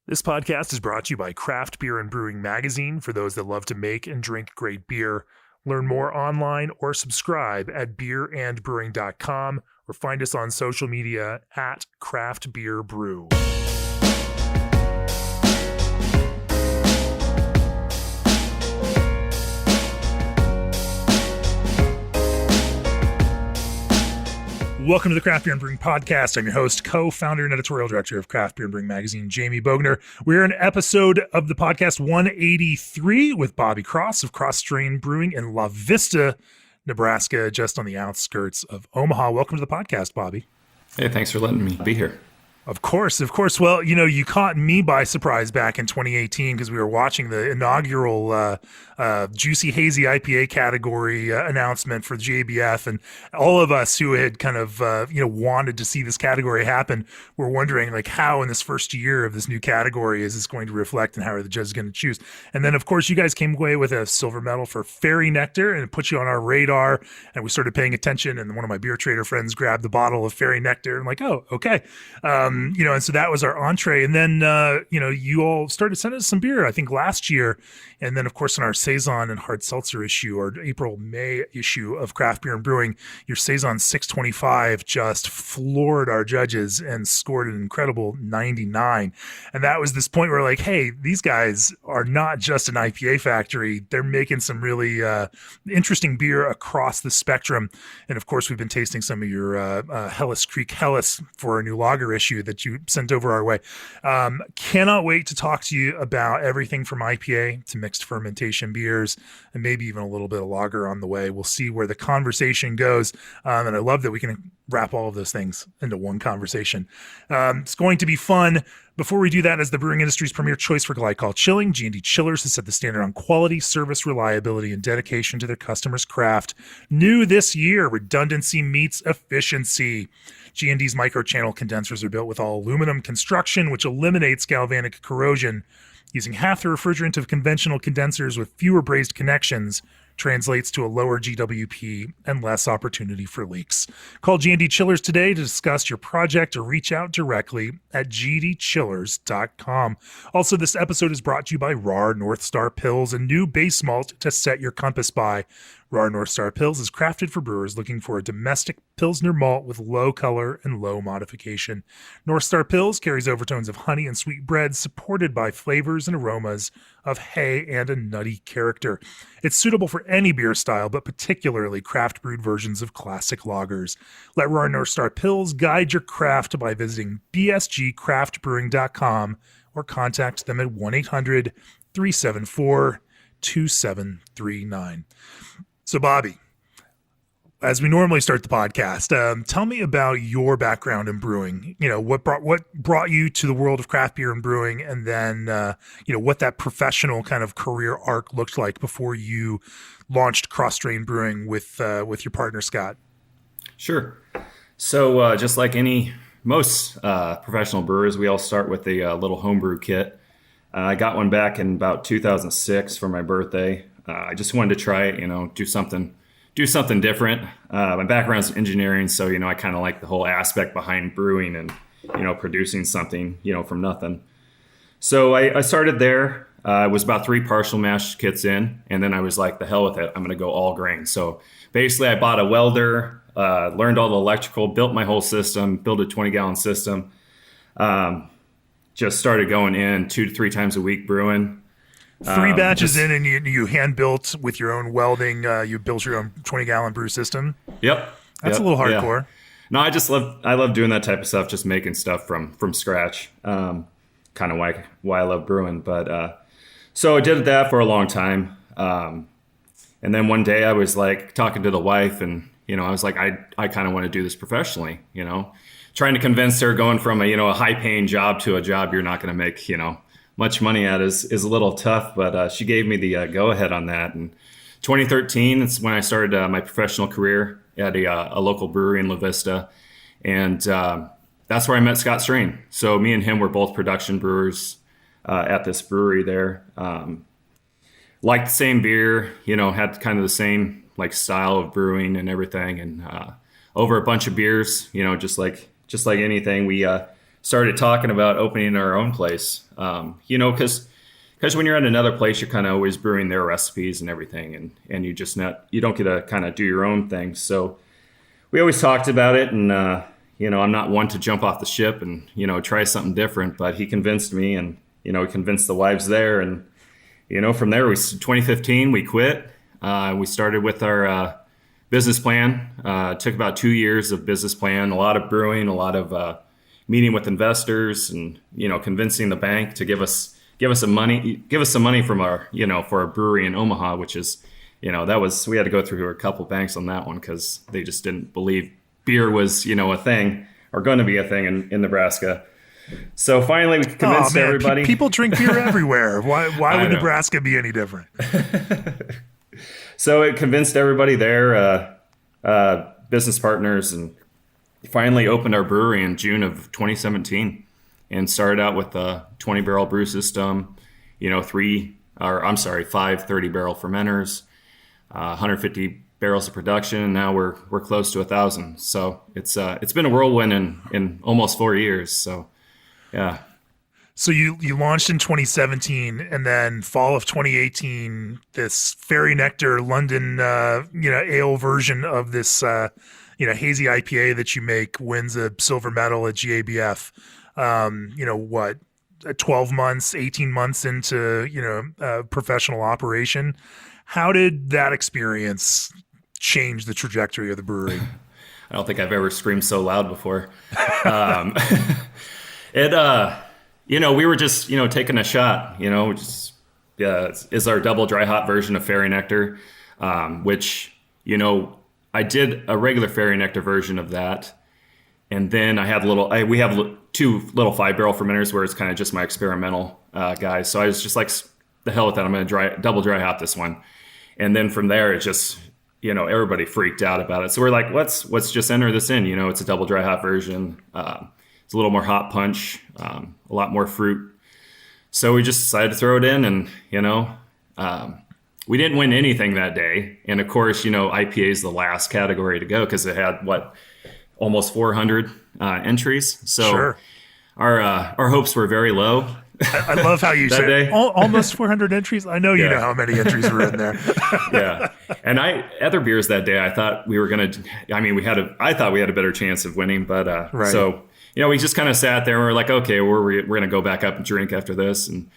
This podcast is brought to you by Craft Beer and Brewing Magazine for those that love to make and drink great beer. Learn more online or subscribe at beerandbrewing.com or find us on social media at Craft Beer Brew. Welcome to the Craft Beer and Brewing Podcast. I'm your host, co-founder and editorial director of Craft Beer and Brewing Magazine, Jamie Bogner. We're in episode of the podcast 183 with Bobby Kros of Cross Strain Brewing in La Vista, Nebraska, just on the outskirts of Omaha. Welcome to the podcast, Bobby. Hey, thanks for letting me be here. Of course. Well, you caught me by surprise back in 2018 because we were watching the inaugural Juicy Hazy IPA category announcement for the JBF, and all of us who had kind of wanted to see this category happen were wondering like how in this first year of this new category is this going to reflect and how are the judges going to choose. And then of course you guys came away with a silver medal for Fairy Nectar, and it put you on our radar, and we started paying attention, and one of my beer trader friends grabbed the bottle of Fairy Nectar. I'm like, oh, okay. And so that was our entree. And then, you all started sending us some beer, I think last year. And then, of course, in our Saison and Hard Seltzer issue, or April-May issue of Craft Beer and Brewing, your Saison 625 just floored our judges and scored an incredible 99. And that was this point where like, hey, these guys are not just an IPA factory. They're making some really interesting beer across the spectrum. And, of course, we've been tasting some of your Hellas Creek Hellas for a new lager issue that you sent over our way. Cannot wait to talk to you about everything from IPA to mixed fermentation beers, and maybe even a little bit of lager on the way. We'll see where the conversation goes. And I love that we can wrap all of those things into one conversation. It's going to be fun. Before we do that, as the brewing industry's premier choice for glycol chilling, G&D Chillers has set the standard on quality, service, reliability, and dedication to their customers' craft. New this year, redundancy meets efficiency. G&D's microchannel condensers are built with all aluminum construction, which eliminates galvanic corrosion. Using half the refrigerant of conventional condensers with fewer brazed connections translates to a lower GWP and less opportunity for leaks. Call G&D Chillers today to discuss your project or reach out directly at gdchillers.com. Also, this episode is brought to you by RAR North Star Pils, a new base malt to set your compass by. RAR North Star Pils is crafted for brewers looking for a domestic Pilsner malt with low color and low modification. North Star Pils carries overtones of honey and sweet bread, supported by flavors and aromas of hay and a nutty character. It's suitable for any beer style, but particularly craft brewed versions of classic lagers. Let RAR North Star Pils guide your craft by visiting bsgcraftbrewing.com or contact them at 1-800-374-2739. So, Bobby, as we normally start the podcast, tell me about your background in brewing. What brought you to the world of craft beer and brewing, and then what that professional kind of career arc looked like before you launched Cross Strain Brewing with your partner Scott. Sure. So just like most professional brewers, we all start with a little homebrew kit. I got one back in about 2006 for my birthday. I just wanted to try it, do something different. My background's in engineering, so, I kind of like the whole aspect behind brewing and, producing something, from nothing. So I started there. It was about 3 partial mash kits in, and then I was like, the hell with it. I'm going to go all grain. So basically I bought a welder, learned all the electrical, built my whole system, built a 20-gallon system. Just started going in 2 to 3 times a week brewing. 3 batches in, and you hand built with your own welding. You built your own 20-gallon brew system. Yep, that's a little hardcore. Yeah. No, I love doing that type of stuff, just making stuff from scratch. Kind of why I love brewing. But so I did that for a long time, and then one day I was like talking to the wife, and I was like, I kind of want to do this professionally. Trying to convince her, going from a high-paying job to a job you're not going to make much money at is a little tough, but she gave me the go-ahead on that. And 2013, it's when I started my professional career at a local brewery in La Vista. And that's where I met Scott Strain. So me and him were both production brewers at this brewery there. Liked the same beer, had kind of the same style of brewing and everything. And over a bunch of beers, just like anything, we started talking about opening our own place. Because when you're at another place, you're kind of always brewing their recipes and everything, and you don't get to kind of do your own thing. So we always talked about it, and I'm not one to jump off the ship and try something different, but he convinced me, and he convinced the wives there, and from there, 2015 we quit. We started with our business plan. It took about 2 years of business plan, a lot of brewing, a lot of meeting with investors, and convincing the bank to give us some money from our for our brewery in Omaha, which is we had to go through a couple banks on that one because they just didn't believe beer was a thing or going to be a thing in Nebraska. So finally, we convinced everybody. People drink beer everywhere. Why would Nebraska be any different? So it convinced everybody there, business partners, and finally opened our brewery in June of 2017, and started out with a 20-barrel brew system, 5 30-barrel fermenters, 150 barrels of production, and now we're close to 1,000. So it's been a whirlwind in almost 4 years. So yeah. So you launched in 2017, and then fall of 2018, this Fairy Nectar London ale version of this hazy IPA that you make wins a silver medal at GABF. 12 months, 18 months into professional operation. How did that experience change the trajectory of the brewery? I don't think I've ever screamed so loud before. We were just, taking a shot, it's our double dry hop version of Fairy Nectar, which, I did a regular Fairy Nectar version of that. And then I had we have 2 little 5-barrel fermenters where it's kind of just my experimental guys. So I was just like, the hell with that. I'm going to double dry hop this one. And then from there, it just, everybody freaked out about it. So we're like, let's just enter this in. It's a double dry hop version. It's a little more hop punch, a lot more fruit. So we just decided to throw it in, and, we didn't win anything that day. And of course, IPA is the last category to go because it had almost 400 entries. So sure. Our hopes were very low. I love how you said almost 400 entries. I know you know how many entries were in there. Yeah. And other beers that day, I thought we were going to, I thought we had a better chance of winning, but right. So, we just kind of sat there and we were like, okay, we're going to go back up and drink after this. And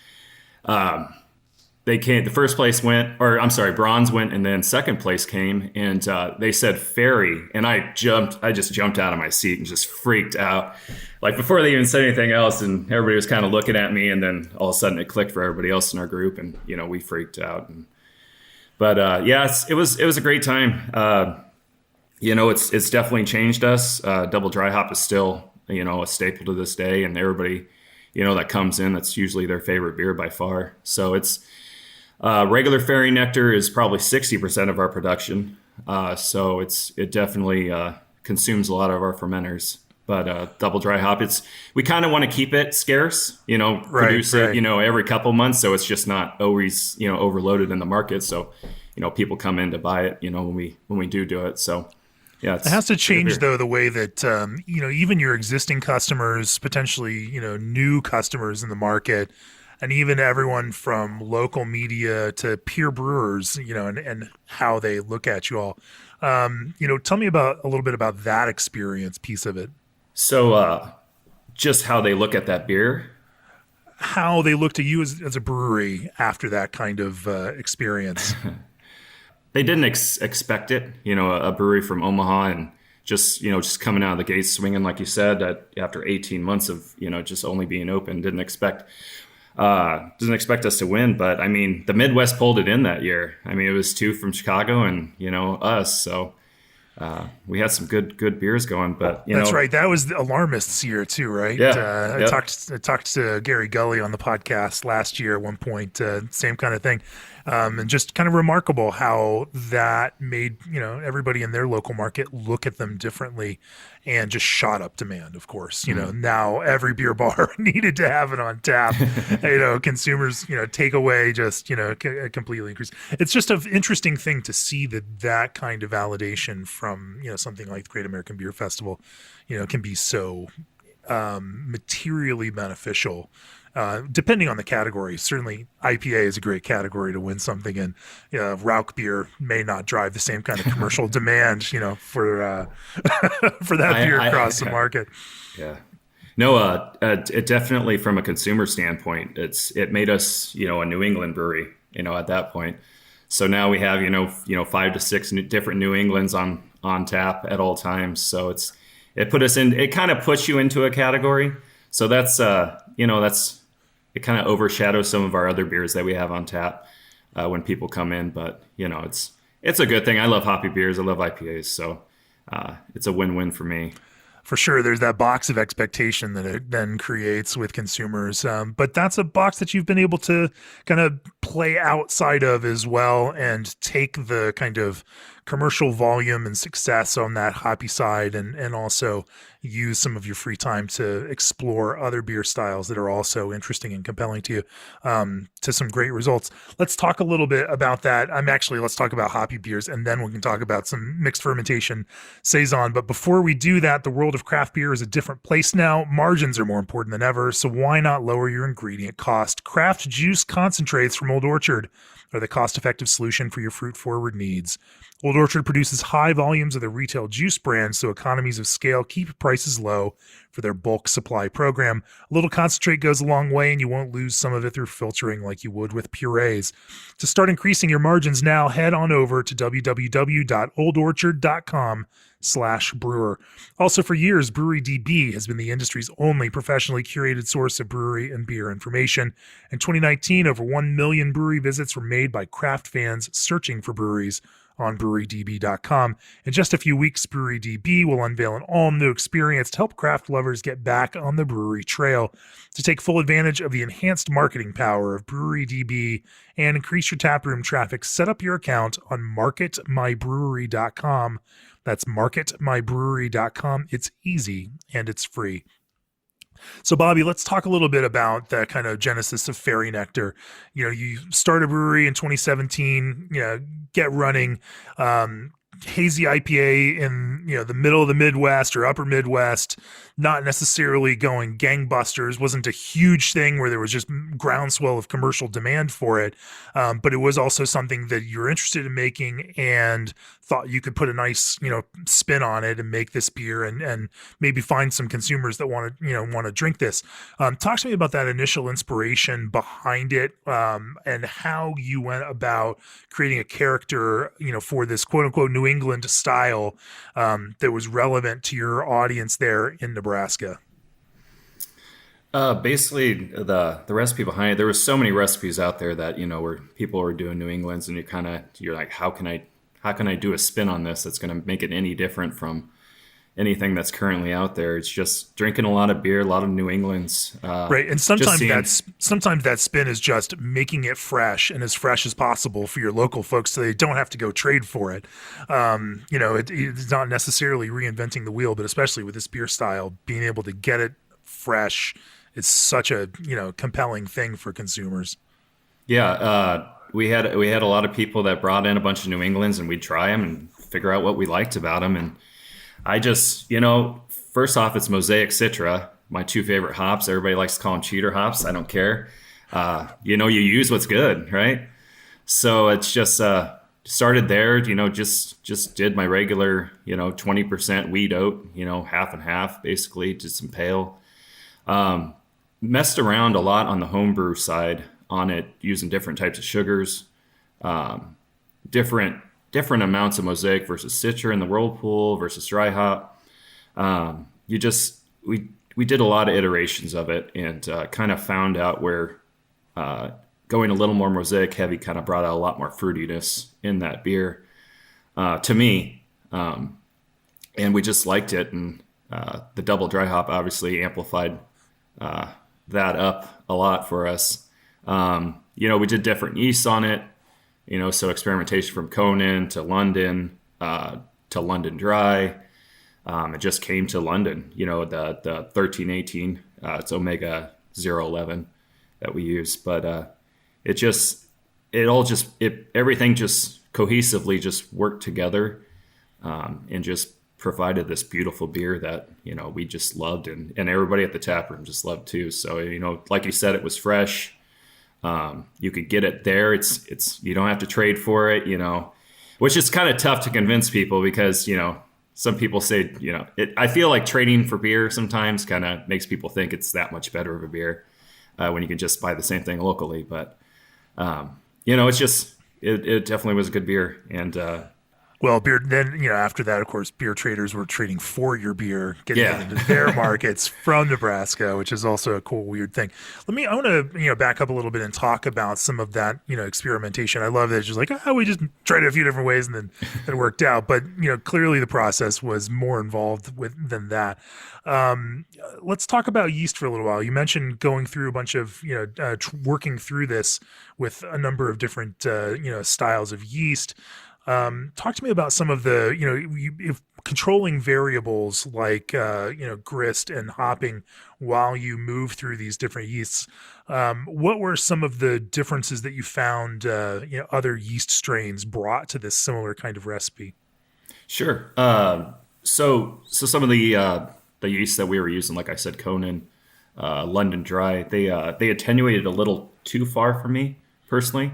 they came, the first place went, bronze went, and then second place came, and they said Fairy, and I just jumped out of my seat and just freaked out. Like before they even said anything else, and everybody was kind of looking at me, and then all of a sudden it clicked for everybody else in our group, and we freaked out. But it was a great time. It's definitely changed us. Double dry hop is still a staple to this day, and everybody that comes in, that's usually their favorite beer by far. So it's regular Fairy Nectar is probably 60% of our production. So it definitely consumes a lot of our fermenters. But double dry hop, we kind of want to keep it scarce, produce it, every couple months. So it's just not always, overloaded in the market. So, people come in to buy it, when we do it. So yeah, it has to change though, the way that, even your existing customers, potentially, new customers in the market, and even everyone from local media to peer brewers, and how they look at you all. Tell me a little bit about that experience piece of it. So just how they look at that beer? How they look to you as a brewery after that kind of experience. They didn't expect it, a brewery from Omaha, and just coming out of the gates swinging, like you said, that after 18 months of, just only being open, didn't expect us to win. But I mean, the Midwest pulled it in that year. I mean, it was 2 from Chicago and, us. So we had some good beers going, but that's right. That was the Alarmists year too, right? Yeah. I talked to Gary Gully on the podcast last year at one point, same kind of thing. And just kind of remarkable how that made, everybody in their local market look at them differently, and just shot up demand, of course. Now every beer bar needed to have it on tap. Consumers, takeaway just, completely increased. It's just an interesting thing to see that kind of validation from, something like the Great American Beer Festival, can be so materially beneficial. Depending on the category, certainly IPA is a great category to win something, and Rauch beer may not drive the same kind of commercial demand, for for that beer across the market. Yeah. No, it definitely from a consumer standpoint, it made us, a New England brewery, at that point. So now we have, 5 to 6 different New Englands on tap at all times. So it kind of puts you into a category. So it kind of overshadows some of our other beers that we have on tap when people come in. But, it's a good thing. I love hoppy beers. I love IPAs. So it's a win-win for me. For sure, there's that box of expectation that it then creates with consumers. But that's a box that you've been able to kind of play outside of as well and take the kind of commercial volume and success on that hoppy side and also use some of your free time to explore other beer styles that are also interesting and compelling to you, to some great results. Let's talk a little bit about that. Let's talk about hoppy beers, and then we can talk about some mixed fermentation saison. But before we do that, the world of craft beer is a different place now. Margins are more important than ever, so why not lower your ingredient cost? Craft juice concentrates from Old Orchard are the cost-effective solution for your fruit-forward needs. Old Orchard produces high volumes of the retail juice brand, so economies of scale keep prices low for their bulk supply program. A little concentrate goes a long way, and you won't lose some of it through filtering like you would with purees. To start increasing your margins now, head on over to www.oldorchard.com/brewer. Also, for years, Brewery DB has been the industry's only professionally curated source of brewery and beer information. In 2019, over 1 million brewery visits were made by craft fans searching for breweries on brewerydb.com. In just a few weeks, Brewery DB will unveil an all-new experience to help craft lovers get back on the brewery trail. To take full advantage of the enhanced marketing power of Brewery DB and increase your taproom traffic, set up your account on marketmybrewery.com. That's marketmybrewery.com. It's easy and it's free. So, Bobby, let's talk a little bit about the kind of genesis of Fairy Nectar. You start a brewery in 2017, get running, hazy IPA in, the middle of the Midwest or upper Midwest, not necessarily going gangbusters, wasn't a huge thing where there was just groundswell of commercial demand for it. But it was also something that you're interested in making and thought you could put a nice, spin on it and make this beer and maybe find some consumers that want to drink this. Talk to me about that initial inspiration behind it, and how you went about creating a character, for this quote unquote New England style, that was relevant to your audience there in Nebraska. Basically the recipe behind it, there were so many recipes out there that, where people were doing New Englands, and you're like, how can I do a spin on this that's going to make it any different from anything that's currently out there? It's just drinking a lot of beer, a lot of New Englands. Right. And sometimes that spin is just making it fresh and as fresh as possible for your local folks so they don't have to go trade for it. It's not necessarily reinventing the wheel, but especially with this beer style, being able to get it fresh is such a, compelling thing for consumers. Yeah. We had a lot of people that brought in a bunch of New Englands, and we'd try them and figure out what we liked about them. And I just, first off, it's Mosaic Citra, my two favorite hops. Everybody likes to call them cheater hops. I don't care. You use what's good, right? So it's just started there, just did my regular, 20% wheat oat, half and half, basically, just some pale. Messed around a lot on the homebrew side on it, using different types of sugars, different amounts of Mosaic versus Citra in the whirlpool versus dry hop. We did a lot of iterations of it, and kind of found out where going a little more Mosaic heavy kind of brought out a lot more fruitiness in that beer, to me. And we just liked it. And the double dry hop obviously amplified that up a lot for us. We did different yeasts on it, so experimentation from Conan to London Dry. It just came to London, the 1318, it's Omega 011 that we use. But everything just cohesively just worked together, and just provided this beautiful beer that, we just loved, and everybody at the tap room just loved too. So, like you said, it was fresh. You could get it there. It's you don't have to trade for it, which is kind of tough to convince people because, some people say, I feel like trading for beer sometimes kind of makes people think it's that much better of a beer when you can just buy the same thing locally. But, it's just, it definitely was a good beer. And, well, beer. Then after that, of course, beer traders were trading for your beer, getting it into their markets from Nebraska, which is also a cool, weird thing. I want to back up a little bit and talk about some of that experimentation. I love that it's just like, we just tried it a few different ways and then it worked out. But clearly the process was more involved than that. Let's talk about yeast for a little while. You mentioned going through a bunch of working through this with a number of different styles of yeast. Talk to me about some of the, if controlling variables like, grist and hopping while you move through these different yeasts. What were some of the differences that you found, other yeast strains brought to this similar kind of recipe? Sure. So some of the yeast that we were using, like I said, Conan, London Dry, they attenuated a little too far for me personally.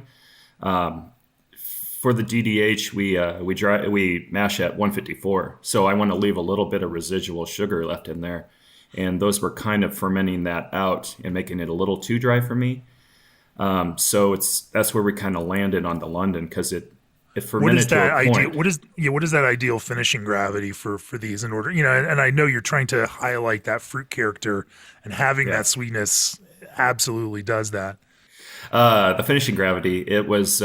For the DDH, we mash at 154, so I want to leave a little bit of residual sugar left in there, and those were kind of fermenting that out and making it a little too dry for me. So that's where we kind of landed on the London because it fermented to a point. What is that ideal finishing gravity for these in order? And I know you're trying to highlight that fruit character, and having that sweetness absolutely does that. The finishing gravity, it was.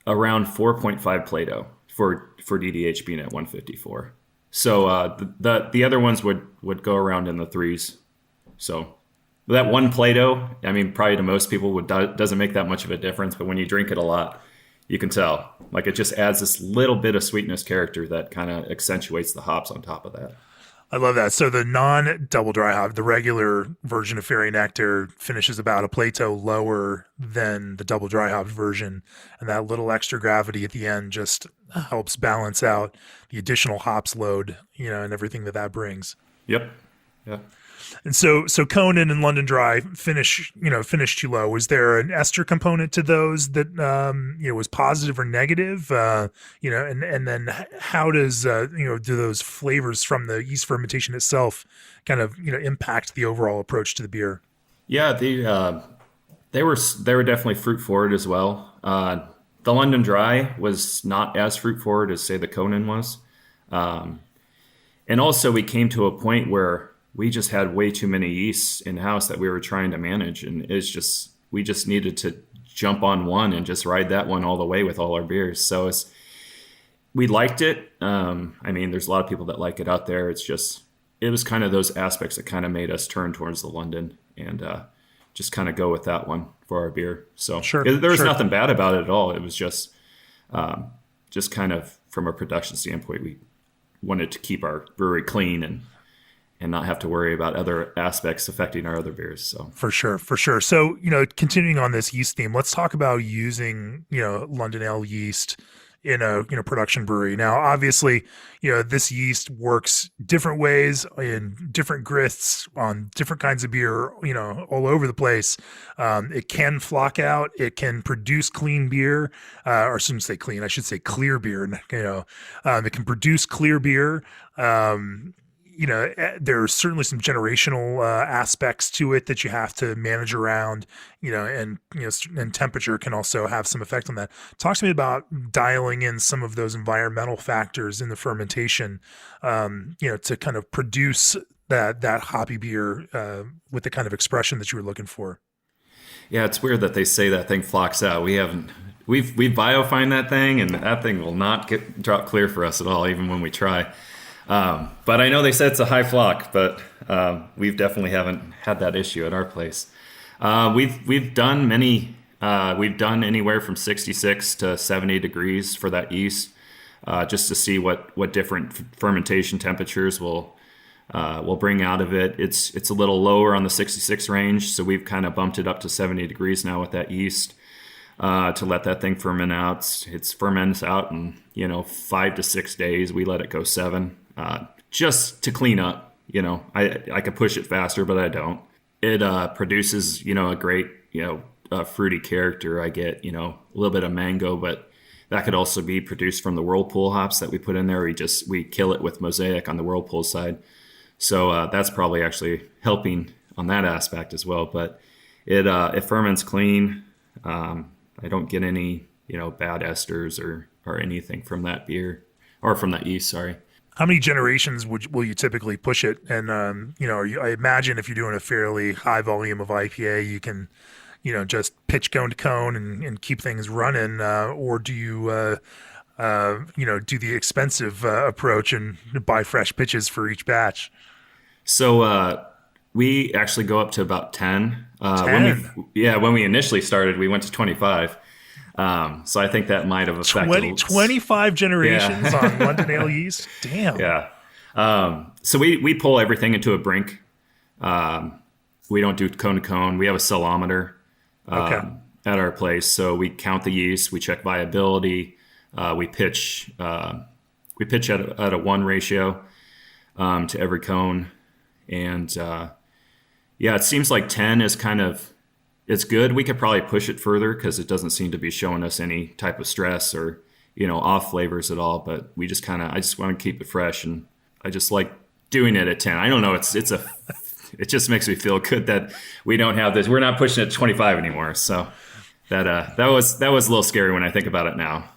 Around 4.5 Plato for DDH being at 154. So the other ones would go around in the threes. So that one Plato, probably to most people doesn't make that much of a difference, but when you drink it a lot, you can tell. Like it just adds this little bit of sweetness character that kind of accentuates the hops on top of that. I love that. So the non-double dry hop, the regular version of Fairy Nectar finishes about a Plato lower than the double dry hop version. And that little extra gravity at the end just helps balance out the additional hops load, and everything that brings. Yep. Yeah. And so Conan and London Dry finished too low. Was there an ester component to those that was positive or negative? And then how does do those flavors from the yeast fermentation itself kind of impact the overall approach to the beer? Yeah, they were definitely fruit forward as well. The London Dry was not as fruit forward as say the Conan was, and also we came to a point where we just had way too many yeasts in house that we were trying to manage. And we just needed to jump on one and just ride that one all the way with all our beers. So we liked it. There's a lot of people that like it out there. It was kind of those aspects that kind of made us turn towards the London and just kind of go with that one for our beer. So there was nothing bad about it at all. It was just kind of from a production standpoint, we wanted to keep our brewery clean and not have to worry about other aspects affecting our other beers. So for sure. So, continuing on this yeast theme, let's talk about using, London Ale yeast in a, production brewery. Now, obviously, this yeast works different ways in different grists on different kinds of beer, all over the place. It can flock out. It can produce clean beer, or I shouldn't say clean, I should say clear beer. It can produce clear beer. There's certainly some generational aspects to it that you have to manage around, and temperature can also have some effect on that. Talk to me about dialing in some of those environmental factors in the fermentation, to kind of produce that hoppy beer with the kind of expression that you were looking for. Yeah, it's weird that they say that thing flocks out. We've biofined that thing, and that thing will not drop clear for us at all, even when we try. But I know they said it's a high flock, but we've definitely haven't had that issue at our place. We've done many. We've done anywhere from 66 to 70 degrees for that yeast, just to see what different fermentation temperatures will bring out of it. It's a little lower on the 66 range, so we've kind of bumped it up to 70 degrees now with that yeast. to let that thing ferment out. It ferments out in 5 to 6 days. We let it go 7, just to clean up. I could push it faster, but I don't. It produces a great fruity character. I get a little bit of mango, but that could also be produced from the whirlpool hops that we put in there. We kill it with Mosaic on the whirlpool side. So that's probably actually helping on that aspect as well. But it ferments clean. I don't get any bad esters or anything from that beer or from that yeast. Sorry. How many generations will you typically push it? And I imagine if you're doing a fairly high volume of IPA, you can just pitch cone to cone and keep things running, or do you do the expensive approach and buy fresh pitches for each batch? So we actually go up to about 10. 10? When we initially started, we went to 25. So I think that might have affected 25 generations on London Ale yeast. Damn. Yeah. So we pull everything into a brink. We don't do cone to cone. We have a celometer at our place. So we count the yeast, we check viability. We pitch at a 1 ratio to every cone. And it seems like 10 is it's good. We could probably push it further because it doesn't seem to be showing us any type of stress or, off flavors at all. But I just want to keep it fresh, and I just like doing it at 10. I don't know. It just makes me feel good that we don't have this. We're not pushing it to 25 anymore. So that was a little scary when I think about it now.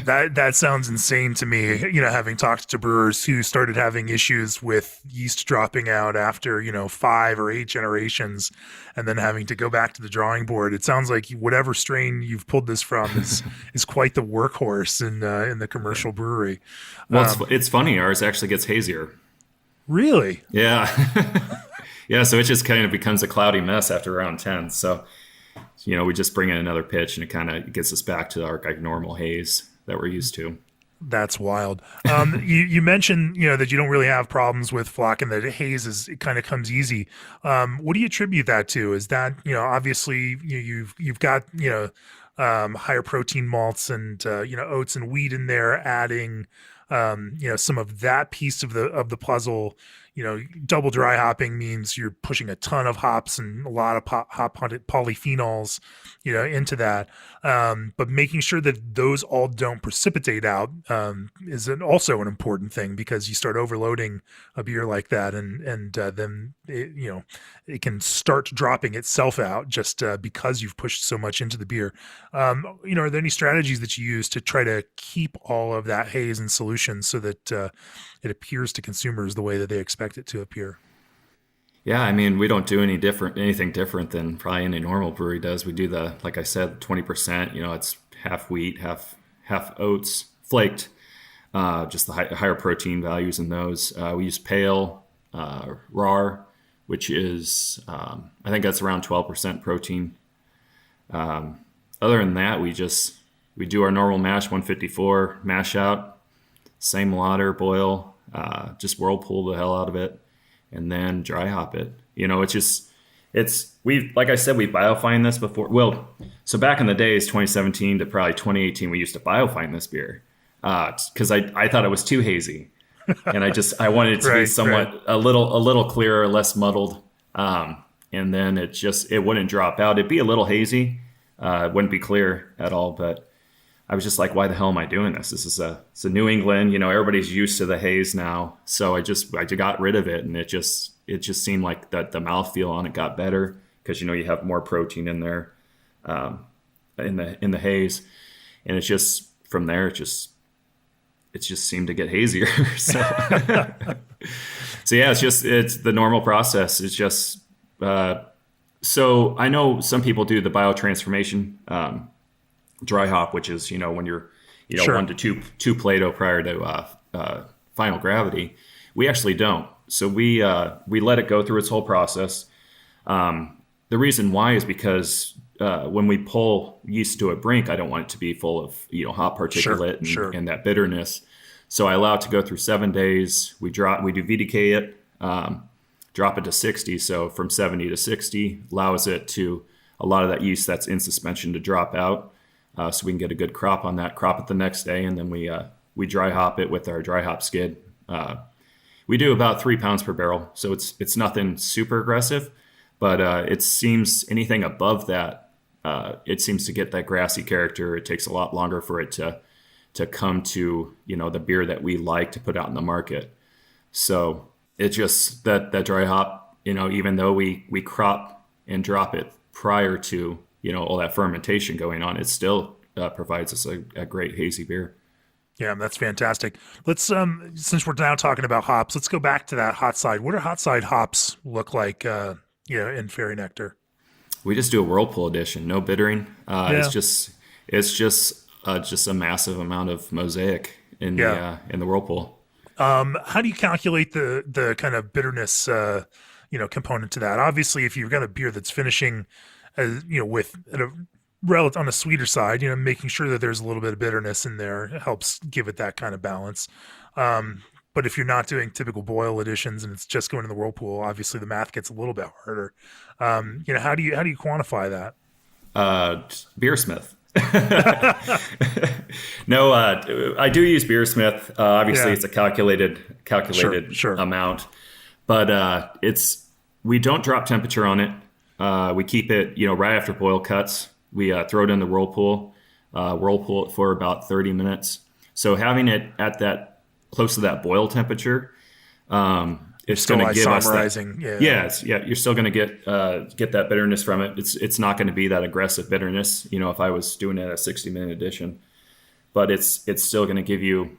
That sounds insane to me. Having talked to brewers who started having issues with yeast dropping out after 5 or 8 generations, and then having to go back to the drawing board. It sounds like whatever strain you've pulled this from is quite the workhorse in the commercial brewery. Well, it's funny. Ours actually gets hazier. Really? Yeah. Yeah. So it just kind of becomes a cloudy mess after around 10. So. We just bring in another pitch, and it kind of gets us back to our normal haze that we're used to. That's wild. You mentioned, that you don't really have problems with flock, and that haze it kind of comes easy. What do you attribute that to? Is that, obviously you've got, higher protein malts and, oats and wheat in there, adding, some of that piece of the puzzle. Double dry hopping means you're pushing a ton of hops and a lot of hop polyphenols, into that. But making sure that those all don't precipitate out is also an important thing, because you start overloading a beer like that, and then it can start dropping itself out just because you've pushed so much into the beer. Are there any strategies that you use to try to keep all of that haze in solution so that it appears to consumers the way that they expect it to appear? Yeah, I mean, we don't do anything different than probably any normal brewery does. We do like I said, 20%. It's half wheat, half oats, flaked. Just the higher protein values in those. We use pale, raw, which is I think that's around 12% protein. Other than that, we do our normal mash, 154 mash out, same water boil, just whirlpool the hell out of it, and then dry hop it. Like I said, we biofine this before. Well, so back in the days, 2017 to probably 2018, we used to biofine this beer because I thought it was too hazy, and I wanted it to be somewhat a little clearer, less muddled, and then it wouldn't drop out. It'd be a little hazy, it wouldn't be clear at all, but I was just like, why the hell am I doing this? It's a New England, everybody's used to the haze now. So I got rid of it, and it just seemed like that the mouthfeel on it got better because, you have more protein in there, in the haze. And it's just, from there, it just seemed to get hazier. So yeah, it's the normal process. It's just, so I know some people do the biotransformation, dry hop, which is when you're sure. 1 to 2 Plato prior to final gravity. We actually don't. So we let it go through its whole process. The reason why is because when we pull yeast to a brink, I don't want it to be full of hop particulate and that bitterness. So I allow it to go through 7 days. We do VDK it, drop it to 60. So from 70 to 60 allows it to a lot of that yeast that's in suspension to drop out, so we can get a good crop on that. Crop it the next day, and then we dry hop it with our dry hop skid. We do about 3 pounds per barrel, so it's nothing super aggressive, but it seems anything above that, it seems to get that grassy character. It takes a lot longer for it to come to, the beer that we like to put out in the market. So it's just that dry hop, even though we crop and drop it prior to, all that fermentation going on, it still provides us a great hazy beer. Yeah, that's fantastic. Let's since we're now talking about hops, let's go back to that hot side. What do hot side hops look like in Fairy Nectar? We just do a whirlpool edition, no bittering. It's just a massive amount of Mosaic in the whirlpool. How do you calculate the kind of bitterness component to that? Obviously, if you've got a beer that's finishing with on a sweeter side, making sure that there's a little bit of bitterness in there helps give it that kind of balance. But if you're not doing typical boil additions and it's just going in the whirlpool, obviously the math gets a little bit harder. How do you quantify that? Beersmith. No, I do use Beersmith. Obviously, it's a calculated Sure. amount, but we don't drop temperature on it. We keep it, right after boil cuts. We throw it in the whirlpool it for about 30 minutes. So having it at that close to that boil temperature, it's going to give us that. You're still going to get that bitterness from it. It's not going to be that aggressive bitterness, if I was doing it at a 60-minute addition, but it's still going to give you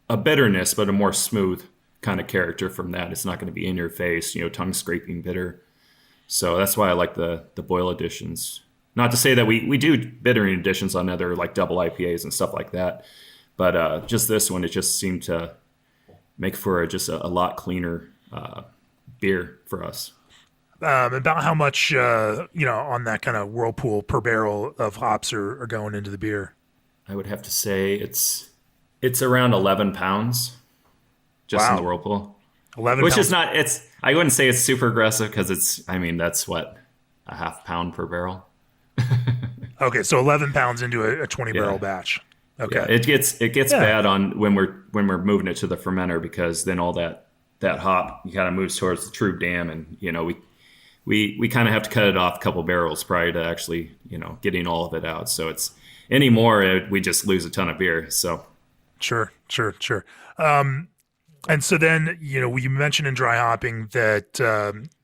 a bitterness, but a more smooth kind of character from that. It's not going to be in your face, tongue scraping bitter. So that's why I like the boil additions. Not to say that we do bittering additions on other like double IPAs and stuff like that, but just this one, it just seemed to make for a lot cleaner beer for us. About how much, on that kind of whirlpool per barrel of hops are going into the beer? I would have to say it's around 11 pounds just in the whirlpool. 11 Which pounds. Is not, I wouldn't say it's super aggressive because that's what, a half pound per barrel. Okay, so 11 pounds into a 20 barrel batch. Okay. Yeah, it gets bad on when we're moving it to the fermenter, because then all that hop kind of moves towards the true dam, and we kind of have to cut it off a couple barrels prior to actually getting all of it out. So it's anymore we just lose a ton of beer. So Sure. And so then, you mentioned in dry hopping that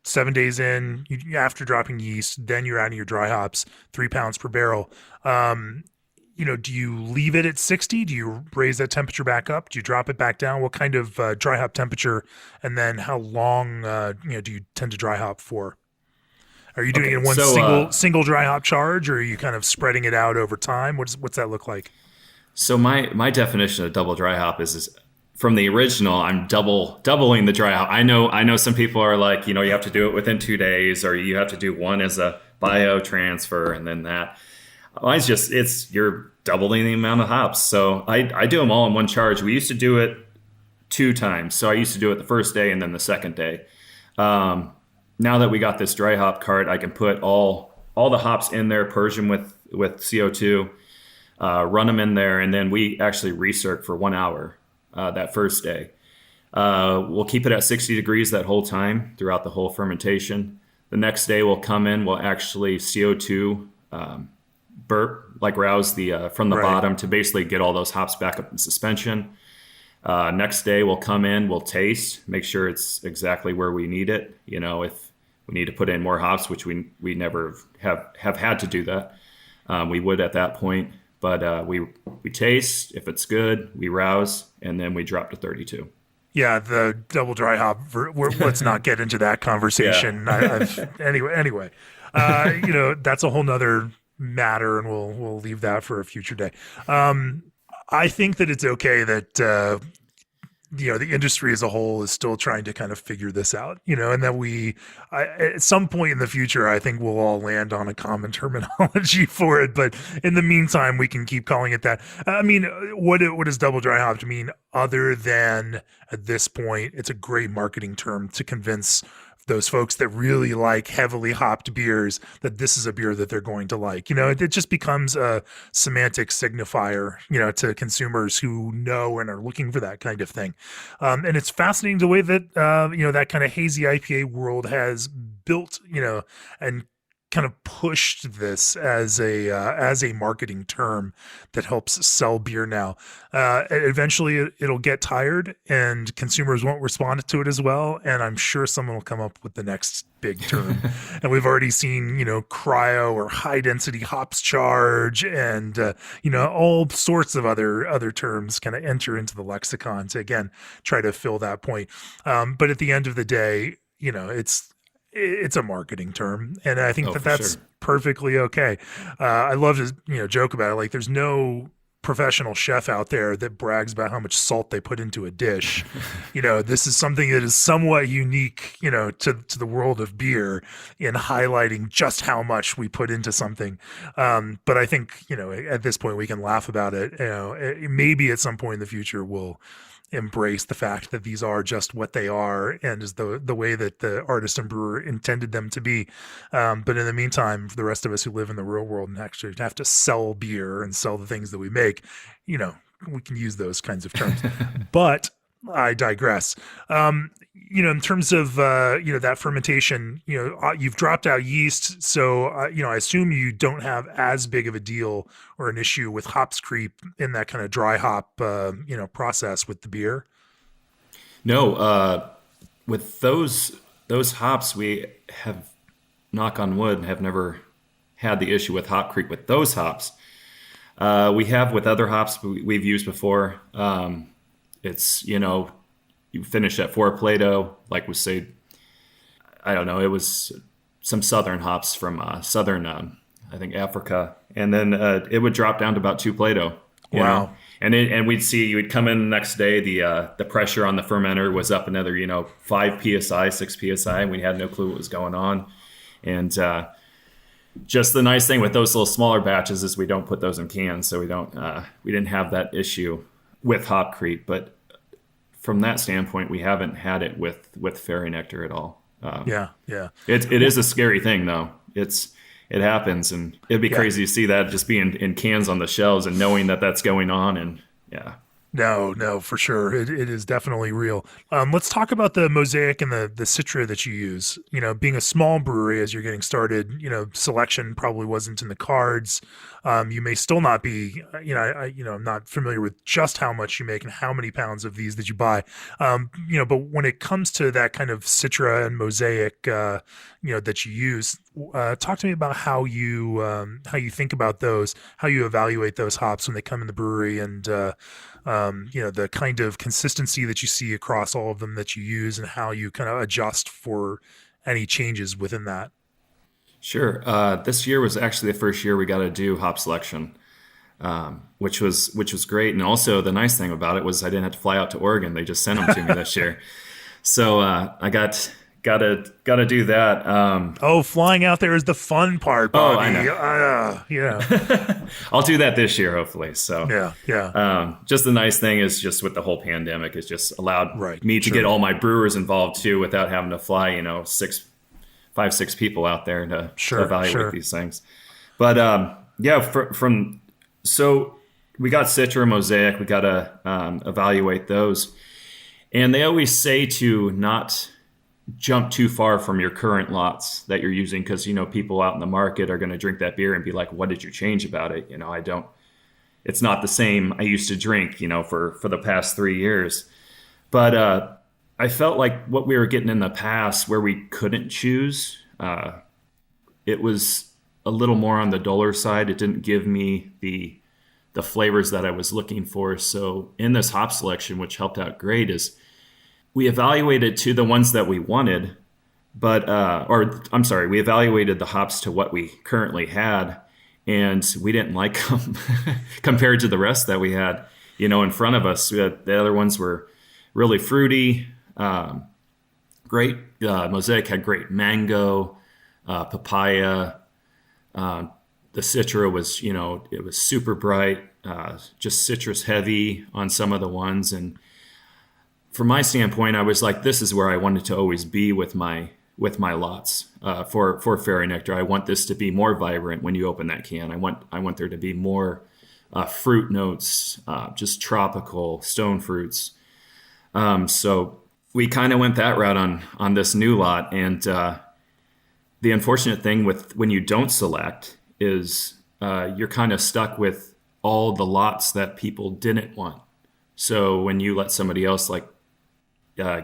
7 days in, after dropping yeast, then you're adding your dry hops, 3 pounds per barrel. Do you leave it at 60? Do you raise that temperature back up? Do you drop it back down? What kind of dry hop temperature? And then how long, do you tend to dry hop for? Are you doing it in one single dry hop charge, or are you kind of spreading it out over time? What's that look like? So my definition of double dry hop is from the original, I'm doubling the dry hop. I know some people are like, you have to do it within 2 days, or you have to do one as a bio transfer and then that. Mine's you're doubling the amount of hops. So I do them all in one charge. We used to do it 2 times. So I used to do it the first day and then the second day. Now that we got this dry hop cart, I can put all the hops in there, purge them with CO2, run them in there, and then we actually recirc for 1 hour that first day. We'll keep it at 60 degrees that whole time throughout the whole fermentation. The next day we'll come in, we'll actually CO2 burp, like rouse from the bottom to basically get all those hops back up in suspension. Next day we'll come in, we'll taste, make sure it's exactly where we need it. If we need to put in more hops, which we never have had to do that, we would at that point. But we taste. If it's good, we rouse, and then we drop to 32. Yeah, the double dry hop. Let's not get into that conversation. Anyway, that's a whole nother matter, and we'll leave that for a future day. I think that it's okay that the industry as a whole is still trying to kind of figure this out, and that at some point in the future, I think we'll all land on a common terminology for it. But in the meantime, we can keep calling it that. I mean, what does double dry hopped mean other than at this point, it's a great marketing term to convince those folks that really like heavily hopped beers, that this is a beer that they're going to like. It just becomes a semantic signifier, to consumers who know and are looking for that kind of thing. And it's fascinating the way that, that kind of hazy IPA world has built, and kind of pushed this as a marketing term that helps sell beer now. Eventually, it'll get tired, and consumers won't respond to it as well. And I'm sure someone will come up with the next big term. And we've already seen, cryo or high density hops charge, and all sorts of other terms kind of enter into the lexicon to again try to fill that point. But at the end of the day, it's a marketing term, and I think that's sure. Perfectly okay. I love to joke about it. Like, there's no professional chef out there that brags about how much salt they put into a dish. This is something that is somewhat unique, to the world of beer, in highlighting just how much we put into something. But I think at this point we can laugh about it. Maybe at some point in the future we'll embrace the fact that these are just what they are and is the way that the artist and brewer intended them to be. But in the meantime, for the rest of us who live in the real world and actually have to sell beer and sell the things that we make, we can use those kinds of terms. But I digress. In terms of, that fermentation, you've dropped out yeast. So, I assume you don't have as big of a deal or an issue with hops creep in that kind of dry hop, process with the beer. No, with those hops, we have, knock on wood, have never had the issue with hop creep with those hops. We have with other hops we've used before. It's, you finish at 4 Plato, like we say, I don't know, it was some southern hops from southern, I think, Africa. And then it would drop down to about 2 Plato. Wow. And we'd see, you would come in the next day, the pressure on the fermenter was up another, 5 PSI, 6 PSI, and we had no clue what was going on. And just the nice thing with those little smaller batches is we don't put those in cans, so we didn't have that issue with hop creep. But from that standpoint, we haven't had it with fairy nectar at all. Yeah. It is a scary thing, though. It happens, and it'd be crazy to see that just being in cans on the shelves and knowing that that's going on. And yeah. No, for sure. It is definitely real. Let's talk about the Mosaic and the Citra that you use. Being a small brewery as you're getting started, selection probably wasn't in the cards. You may still not be, I'm not familiar with just how much you make and how many pounds of these that you buy. But when it comes to that kind of Citra and Mosaic, that you use, talk to me about how you think about those, how you evaluate those hops when they come in the brewery, and the kind of consistency that you see across all of them that you use, and how you kind of adjust for any changes within that. Sure. This year was actually the first year we got to do hop selection, which was great. And also the nice thing about it was I didn't have to fly out to Oregon. They just sent them to me this year. So I gotta do that. Flying out there is the fun part, Bobby. I know. I'll do that this year, hopefully. So yeah. Just the nice thing is just with the whole pandemic, it's just allowed me to sure. get all my brewers involved too, without having to fly, 5-6 people out there to evaluate these things. But so we got Citra, Mosaic, we got to evaluate those. And they always say to not jump too far from your current lots that you're using, because, people out in the market are going to drink that beer and be like, what did you change about it? It's not the same I used to drink, for the past 3 years. But I felt like what we were getting in the past, where we couldn't choose, it was a little more on the duller side. It didn't give me the flavors that I was looking for. So in this hop selection, which helped out great, is we evaluated to the ones that we wanted, we evaluated the hops to what we currently had, and we didn't like them compared to the rest that we had, in front of us. The other ones were really fruity. Great. Mosaic had great mango, papaya. The Citra was, it was super bright, just citrus heavy on some of the ones. And from my standpoint, I was like, this is where I wanted to always be with my with my lots for fairy nectar. I want this to be more vibrant when you open that can. I want there to be more fruit notes, just tropical stone fruits. So we kind of went that route on this new lot. And the unfortunate thing with when you don't select is you're kind of stuck with all the lots that people didn't want. So when you let somebody else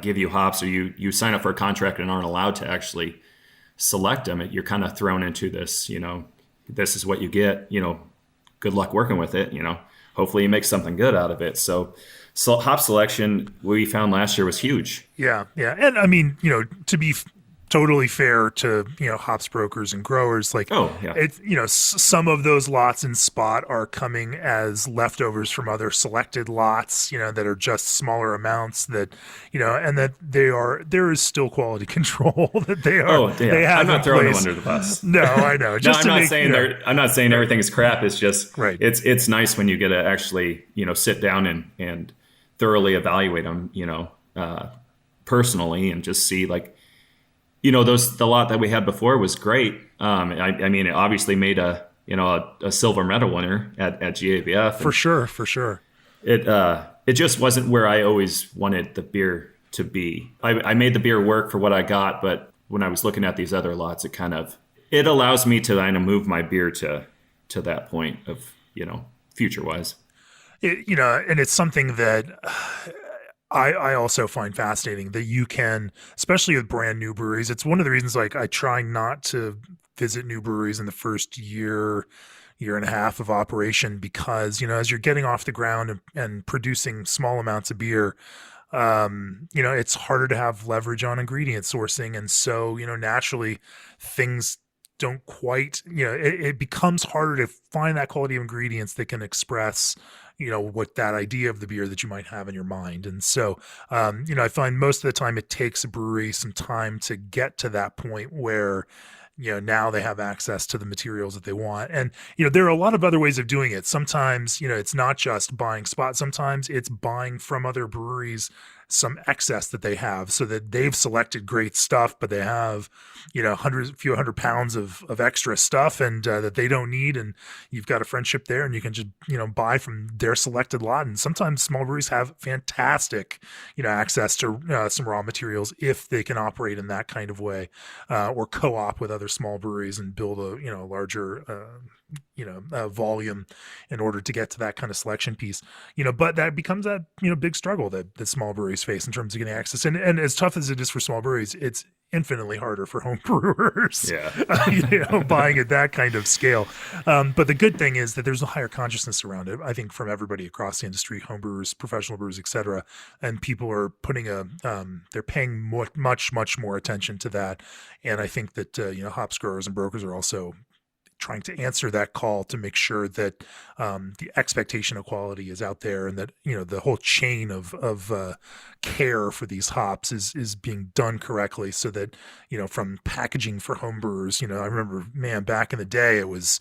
give you hops, or you sign up for a contract and aren't allowed to actually select them, you're kind of thrown into this, this is what you get, good luck working with it, hopefully you make something good out of it. So hop selection we found last year was huge. Yeah. And I mean, to be totally fair to, hops brokers and growers, some of those lots in spot are coming as leftovers from other selected lots, that are just smaller amounts that, and that there is still quality control that they are. Oh, yeah. They have I'm not throwing them under the bus. No, I know. I'm not saying everything is crap. It's just, right. It's nice when you get to actually, sit down and thoroughly evaluate them, personally, and just see the lot that we had before was great. I mean, it obviously made a silver medal winner at GABF. For sure. It just wasn't where I always wanted the beer to be. I made the beer work for what I got, but when I was looking at these other lots, it allows me to kind of move my beer to that point of, future wise. And it's something that I also find fascinating that you can, especially with brand new breweries. It's one of the reasons I try not to visit new breweries in the first year and a half of operation, because, as you're getting off the ground and producing small amounts of beer, it's harder to have leverage on ingredient sourcing. And so, naturally things don't quite, it becomes harder to find that quality of ingredients that can express, what that idea of the beer that you might have in your mind. And so, I find most of the time it takes a brewery some time to get to that point where, now they have access to the materials that they want. And, there are a lot of other ways of doing it. Sometimes, it's not just buying spot. Sometimes it's buying from other breweries some excess that they have, so that they've selected great stuff, but they have, a few hundred pounds of extra stuff and that they don't need. And you've got a friendship there, and you can just, buy from their selected lot. And sometimes small breweries have fantastic, access to some raw materials if they can operate in that kind of way, or co-op with other small breweries and build a, larger, volume in order to get to that kind of selection piece, but that becomes that, big struggle that small breweries face in terms of getting access. And as tough as it is for small breweries, it's infinitely harder for home brewers, buying at that kind of scale. But the good thing is that there's a higher consciousness around it, I think, from everybody across the industry, home brewers, professional brewers, et cetera. And people are putting they're paying much more attention to that. And I think that, hops growers and brokers are also trying to answer that call to make sure that the expectation of quality is out there, and that the whole chain of care for these hops is being done correctly, so that from packaging for home brewers, I remember, back in the day it was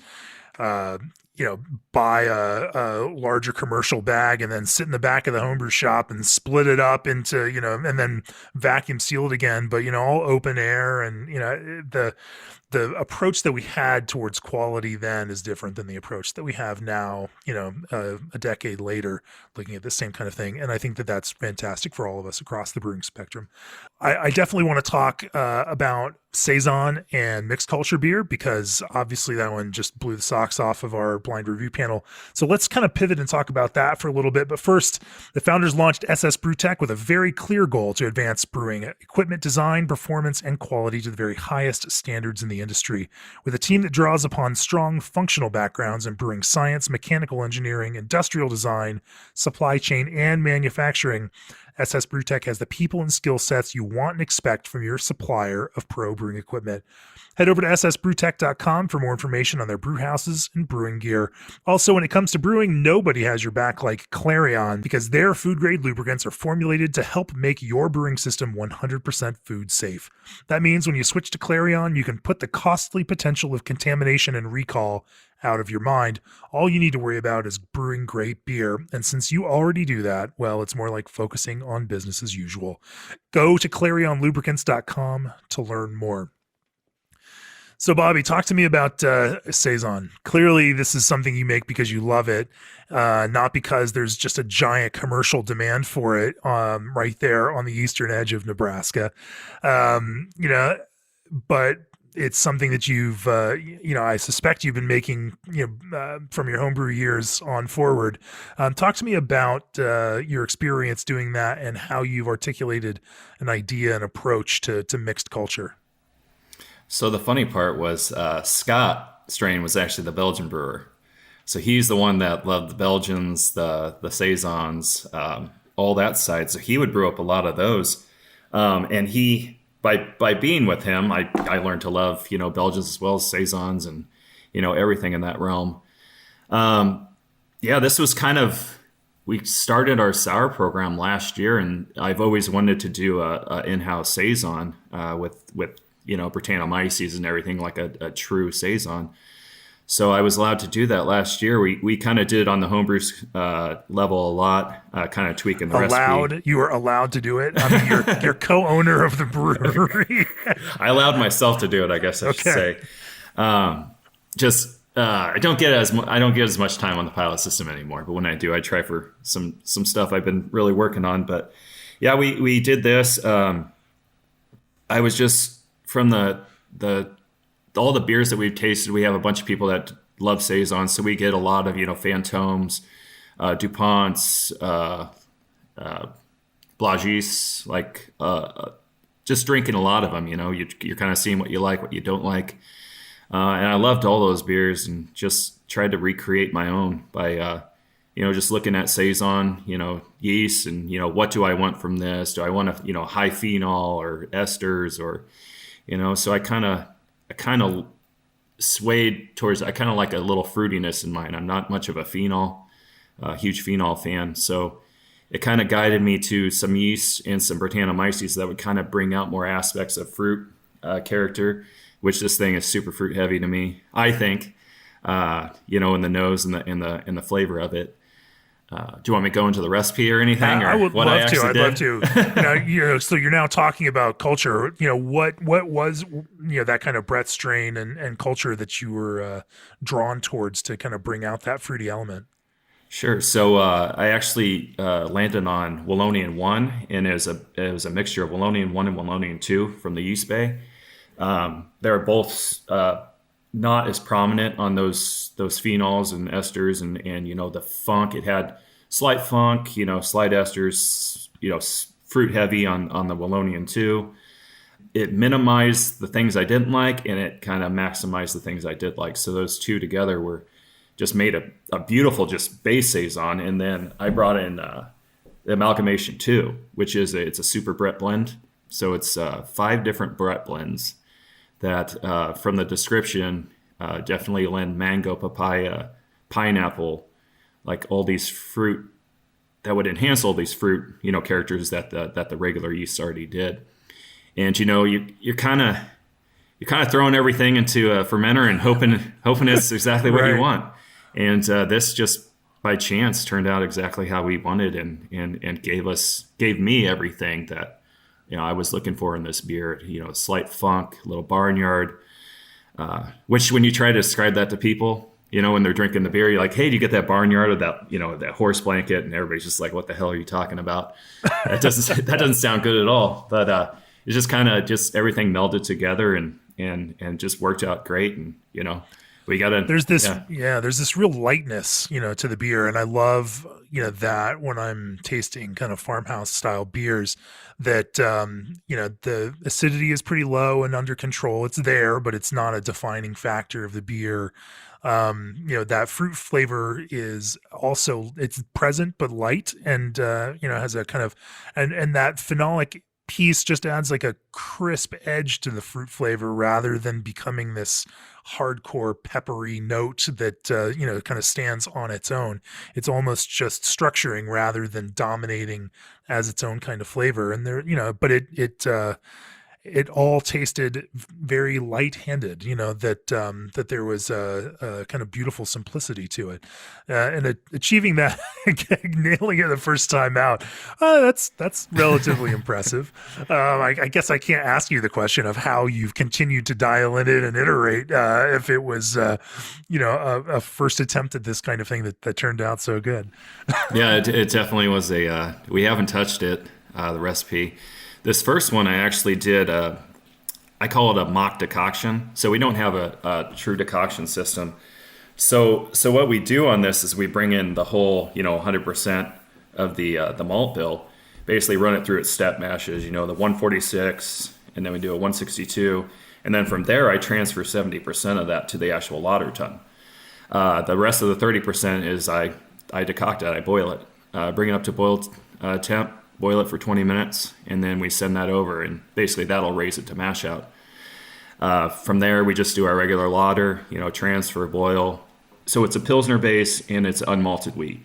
buy a larger commercial bag and then sit in the back of the homebrew shop and split it up into, and then vacuum seal it again, but all open air. And the approach that we had towards quality then is different than the approach that we have now, a decade later, looking at the same kind of thing. And I think that that's fantastic for all of us across the brewing spectrum. I definitely want to talk about Saison and mixed culture beer, because obviously that one just blew the socks off of our blind review panel. So let's kind of pivot and talk about that for a little bit. But first, the founders launched SS Brewtech with a very clear goal to advance brewing equipment design, performance, and quality to the very highest standards in the industry. With a team that draws upon strong functional backgrounds in brewing science, mechanical engineering, industrial design, supply chain, and manufacturing, SS Brewtech has the people and skill sets you want and expect from your supplier of pro brewing equipment. Head over to ssbrewtech.com for more information on their brew houses and brewing gear. Also, when it comes to brewing, nobody has your back like Clarion, because their food-grade lubricants are formulated to help make your brewing system 100% food safe. That means when you switch to Clarion, you can put the costly potential of contamination and recall out of your mind. All you need to worry about is brewing great beer. And since you already do that, well, it's more like focusing on business as usual. Go to clarionlubricants.com to learn more. So, Bobby, talk to me about Saison. Clearly, this is something you make because you love it, not because there's just a giant commercial demand for it right there on the eastern edge of Nebraska. But it's something that you've, I suspect you've been making, from your homebrew years on forward. Talk to me about your experience doing that and how you've articulated an idea and approach to mixed culture. So the funny part was Scott Strain was actually the Belgian brewer. So he's the one that loved the Belgians, the Saisons, all that side. So he would brew up a lot of those. And he, by being with him, I learned to love, Belgians as well as Saisons and, everything in that realm. This was we started our sour program last year, and I've always wanted to do a in-house Saison with Brettanomyces and everything, like a true Saison. So I was allowed to do that last year. We kind of did it on the homebrew level a lot, kind of tweaking the recipe. You were allowed to do it? I mean, you're co-owner of the brewery. I allowed myself to do it, I guess I should say. I don't get as much time on the pilot system anymore, but when I do, I try for some stuff I've been really working on. But yeah, we did this. I was just from all the beers that we've tasted, we have a bunch of people that love Saison, so we get a lot of Fantômes, DuPonts, Blagis, just drinking a lot of them. You're kind of seeing what you like, what you don't like, and I loved all those beers and just tried to recreate my own by just looking at Saison, yeast, and what do I want from this? Do I want high phenol or esters or so I kind of swayed towards, I kind of like a little fruitiness in mine. I'm not much of a huge phenol fan. So it kind of guided me to some yeast and some Brettanomyces that would kind of bring out more aspects of fruit character, which this thing is super fruit heavy to me, I think, in the nose and the flavor of it. Do you want me to go into the recipe or anything? Or I would what love I to. I'd love did? to. So you're now talking about culture. What was that kind of Brett strain and culture that you were drawn towards to kind of bring out that fruity element? Sure. So I actually landed on Wallonian 1, and it was a mixture of Wallonian 1 and Wallonian 2 from the Yeast Bay. They're both not as prominent on those phenols and esters and the funk. It had slight funk, slight esters, fruit heavy on the Wallonian 2. It minimized the things I didn't like, and it kind of maximized the things I did like. So those two together were just made a beautiful just base Saison. And then I brought in the Amalgamation 2, which it's a super Brett blend. So it's 5 different Brett blends that from the description definitely lend mango, papaya, pineapple, like all these fruit that would enhance all these fruit, characters that the regular yeast already did. And you're kind of throwing everything into a fermenter and hoping it's exactly what you want. And this just by chance turned out exactly how we wanted, and gave me everything that I was looking for in this beer. Slight funk, little barnyard. Which when you try to describe that to people, when they're drinking the beer, you're like, hey, do you get that barnyard or that, that horse blanket? And everybody's just like, what the hell are you talking about? That doesn't sound good at all. But it's just kind of just everything melded together and just worked out great. And, we got to, there's this real lightness, to the beer. And I love, that when I'm tasting kind of farmhouse style beers that, the acidity is pretty low and under control. It's there, but it's not a defining factor of the beer. That fruit flavor is also, it's present, but light and, has a kind of, and that phenolic piece just adds like a crisp edge to the fruit flavor rather than becoming this hardcore peppery note that kind of stands on its own. It's almost just structuring rather than dominating as its own kind of flavor. And there, but it all tasted very light-handed. That there was a kind of beautiful simplicity to it, and achieving that, nailing it the first time out. That's relatively impressive. I guess I can't ask you the question of how you've continued to dial in it and iterate. If it was, a first attempt at this kind of thing that turned out so good. Yeah, it definitely was we haven't touched it, the recipe. This first one I actually did, I call it a mock decoction. So we don't have a true decoction system. So what we do on this is we bring in the whole, 100% of the malt bill, basically run it through its step mashes, the 146, and then we do a 162. And then from there, I transfer 70% of that to the actual lauter tun. The rest of the 30% is I decoct it, I boil it, bring it up to boil temp, boil it for 20 minutes, and then we send that over, and basically that'll raise it to mash out. From there, we just do our regular lauter, transfer, boil. So it's a Pilsner base, and it's unmalted wheat.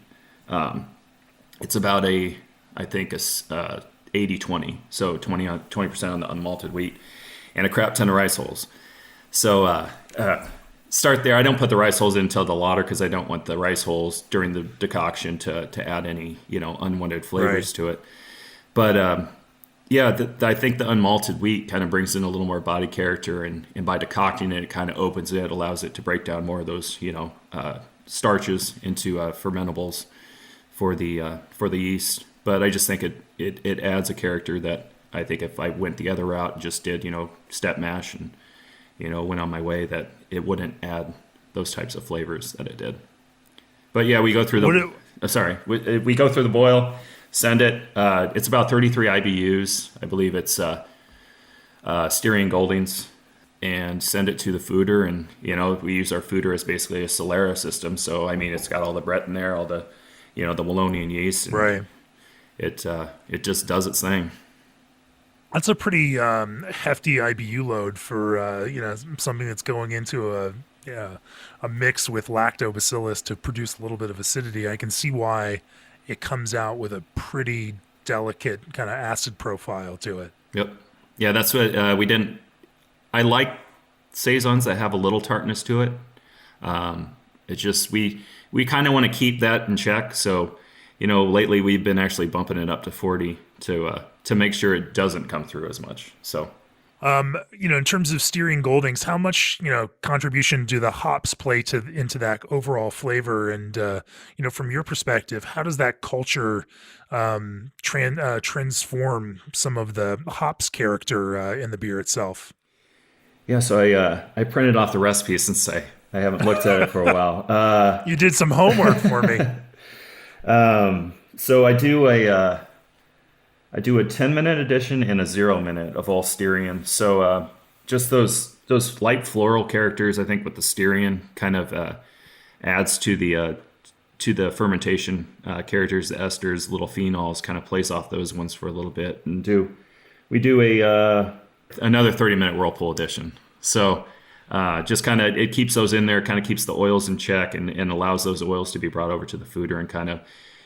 It's about I think, 80-20, so 20% on the unmalted wheat, and a crap ton of rice hulls. So start there. I don't put the rice hulls until the lauter because I don't want the rice hulls during the decoction to add any, unwanted flavors to it. But I think the unmalted wheat kind of brings in a little more body character, and by decocting it, it kind of opens it, allows it to break down more of those, starches into fermentables for the yeast. But I just think it adds a character that I think if I went the other route and just did, step mash and, went on my way, that it wouldn't add those types of flavors that it did. But yeah, we go through we go through the boil, send it. It's about 33 IBUs. I believe it's Styrian Goldings, and send it to the foeder. And, we use our foeder as basically a Solera system. So, I mean, it's got all the Brett in there, all the, the Wallonian yeast. And right. It just does its thing. That's a pretty hefty IBU load for something that's going into a mix with lactobacillus to produce a little bit of acidity. I can see why it comes out with a pretty delicate kind of acid profile to it. Yep. Yeah, that's what we didn't. I like saisons that have a little tartness to it. It's just we kind of want to keep that in check. So, lately we've been actually bumping it up to 40 to make sure it doesn't come through as much. So, in terms of Styrian Goldings, how much, contribution do the hops play into that overall flavor? And, from your perspective, how does that culture transform some of the hops character in the beer itself? Yeah, so I printed off the recipe since I haven't looked at it for a while. You did some homework for me. So I do a 10-minute addition and a 0-minute of all Styrian. So just those light floral characters, I think, with the Styrian kind of adds to the fermentation characters, the esters, little phenols, kind of plays off those ones for a little bit, and we do another 30-minute whirlpool addition. So just kind of it keeps those in there, kind of keeps the oils in check, and allows those oils to be brought over to the foeder, and kind of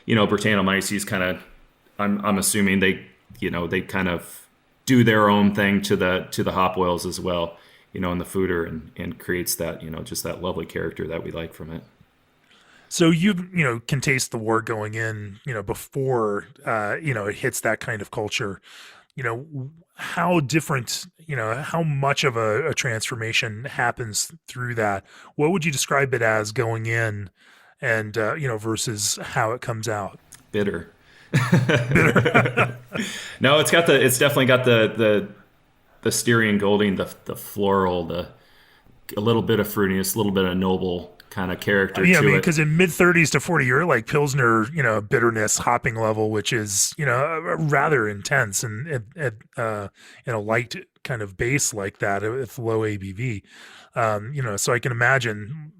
Brettanomyces kind of. I'm assuming they kind of do their own thing to the hop oils as well, in the foeder, and creates that, just that lovely character that we like from it. So you can taste the wort going in, before, it hits that kind of culture. How different, how much of a transformation happens through that? What would you describe it as going in and, versus how it comes out? Bitter. No, it's definitely got the Styrian Golding, the floral, a little bit of fruitiness, a little bit of noble kind of character. Yeah, to it. Because in mid-30s to 40, you're like Pilsner, bitterness hopping level, which is rather intense, and in a light kind of base like that with low ABV. So I can imagine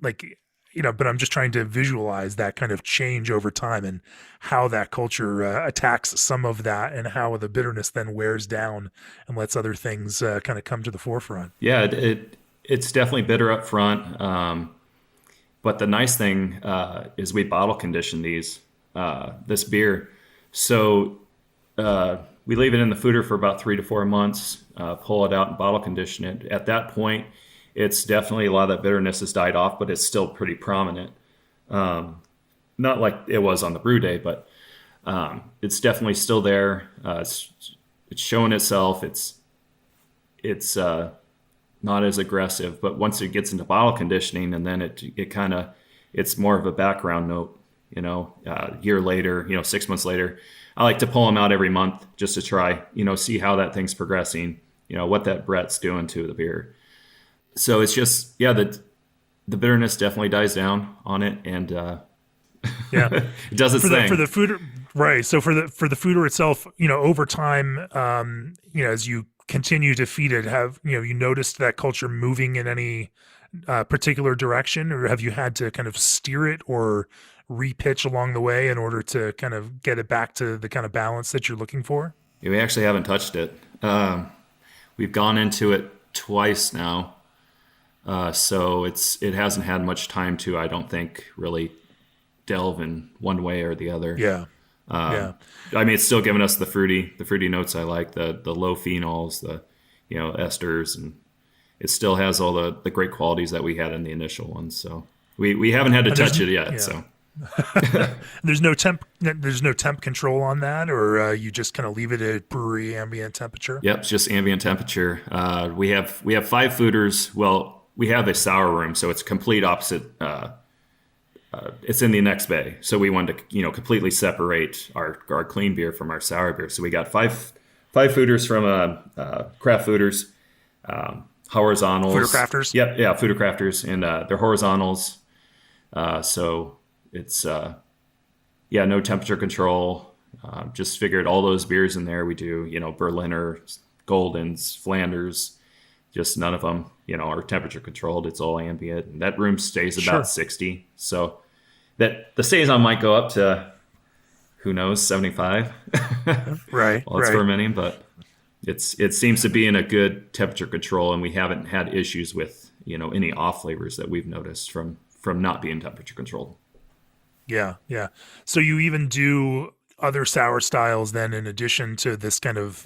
but I'm just trying to visualize that kind of change over time and how that culture attacks some of that, and how the bitterness then wears down and lets other things kind of come to the forefront. Yeah, it's definitely bitter up front. But the nice thing is we bottle condition this beer. So we leave it in the foeder for about 3 to 4 months, pull it out and bottle condition it. At that point, it's definitely a lot of that bitterness has died off, but it's still pretty prominent. Not like it was on the brew day, but it's definitely still there. It's showing itself. It's not as aggressive, but once it gets into bottle conditioning, and then it's more of a background note. A year later, 6 months later, I like to pull them out every month just to try, see how that thing's progressing. What that Brett's doing to the beer. So it's just, the bitterness definitely dies down on it, and yeah, it does its thing for the food, right? So for the foeder itself, over time, as you continue to feed it, have you noticed that culture moving in any particular direction, or have you had to kind of steer it or repitch along the way in order to kind of get it back to the kind of balance that you're looking for? Yeah, we actually haven't touched it. We've gone into it twice now. So it hasn't had much time to, I don't think, really delve in one way or the other. Yeah. I mean, it's still giving us the fruity notes I like, the low phenols, the esters, and it still has all the great qualities that we had in the initial ones. So we haven't had to touch it yet. Yeah. So there's no temp control on that, or you just kind of leave it at brewery ambient temperature? Yep, it's just ambient temperature. We have 5 foeders. Well, we have a sour room, so it's complete opposite. It's in the next bay, so we wanted to completely separate our clean beer from our sour beer. So we got five foeders from craft foeders, horizontals. Foeder crafters. Yep, yeah, foeder crafters, and they're horizontals. So it's no temperature control. Just figured all those beers in there. We do Berliner, Goldens, Flanders. Just none of them are temperature controlled. It's all ambient, and that room stays about 60. So that the saison might go up to, who knows, 75. Right. While it's fermenting, but it seems to be in a good temperature control, and we haven't had issues with any off flavors that we've noticed from not being temperature controlled. Yeah. So you even do other sour styles then, in addition to this kind of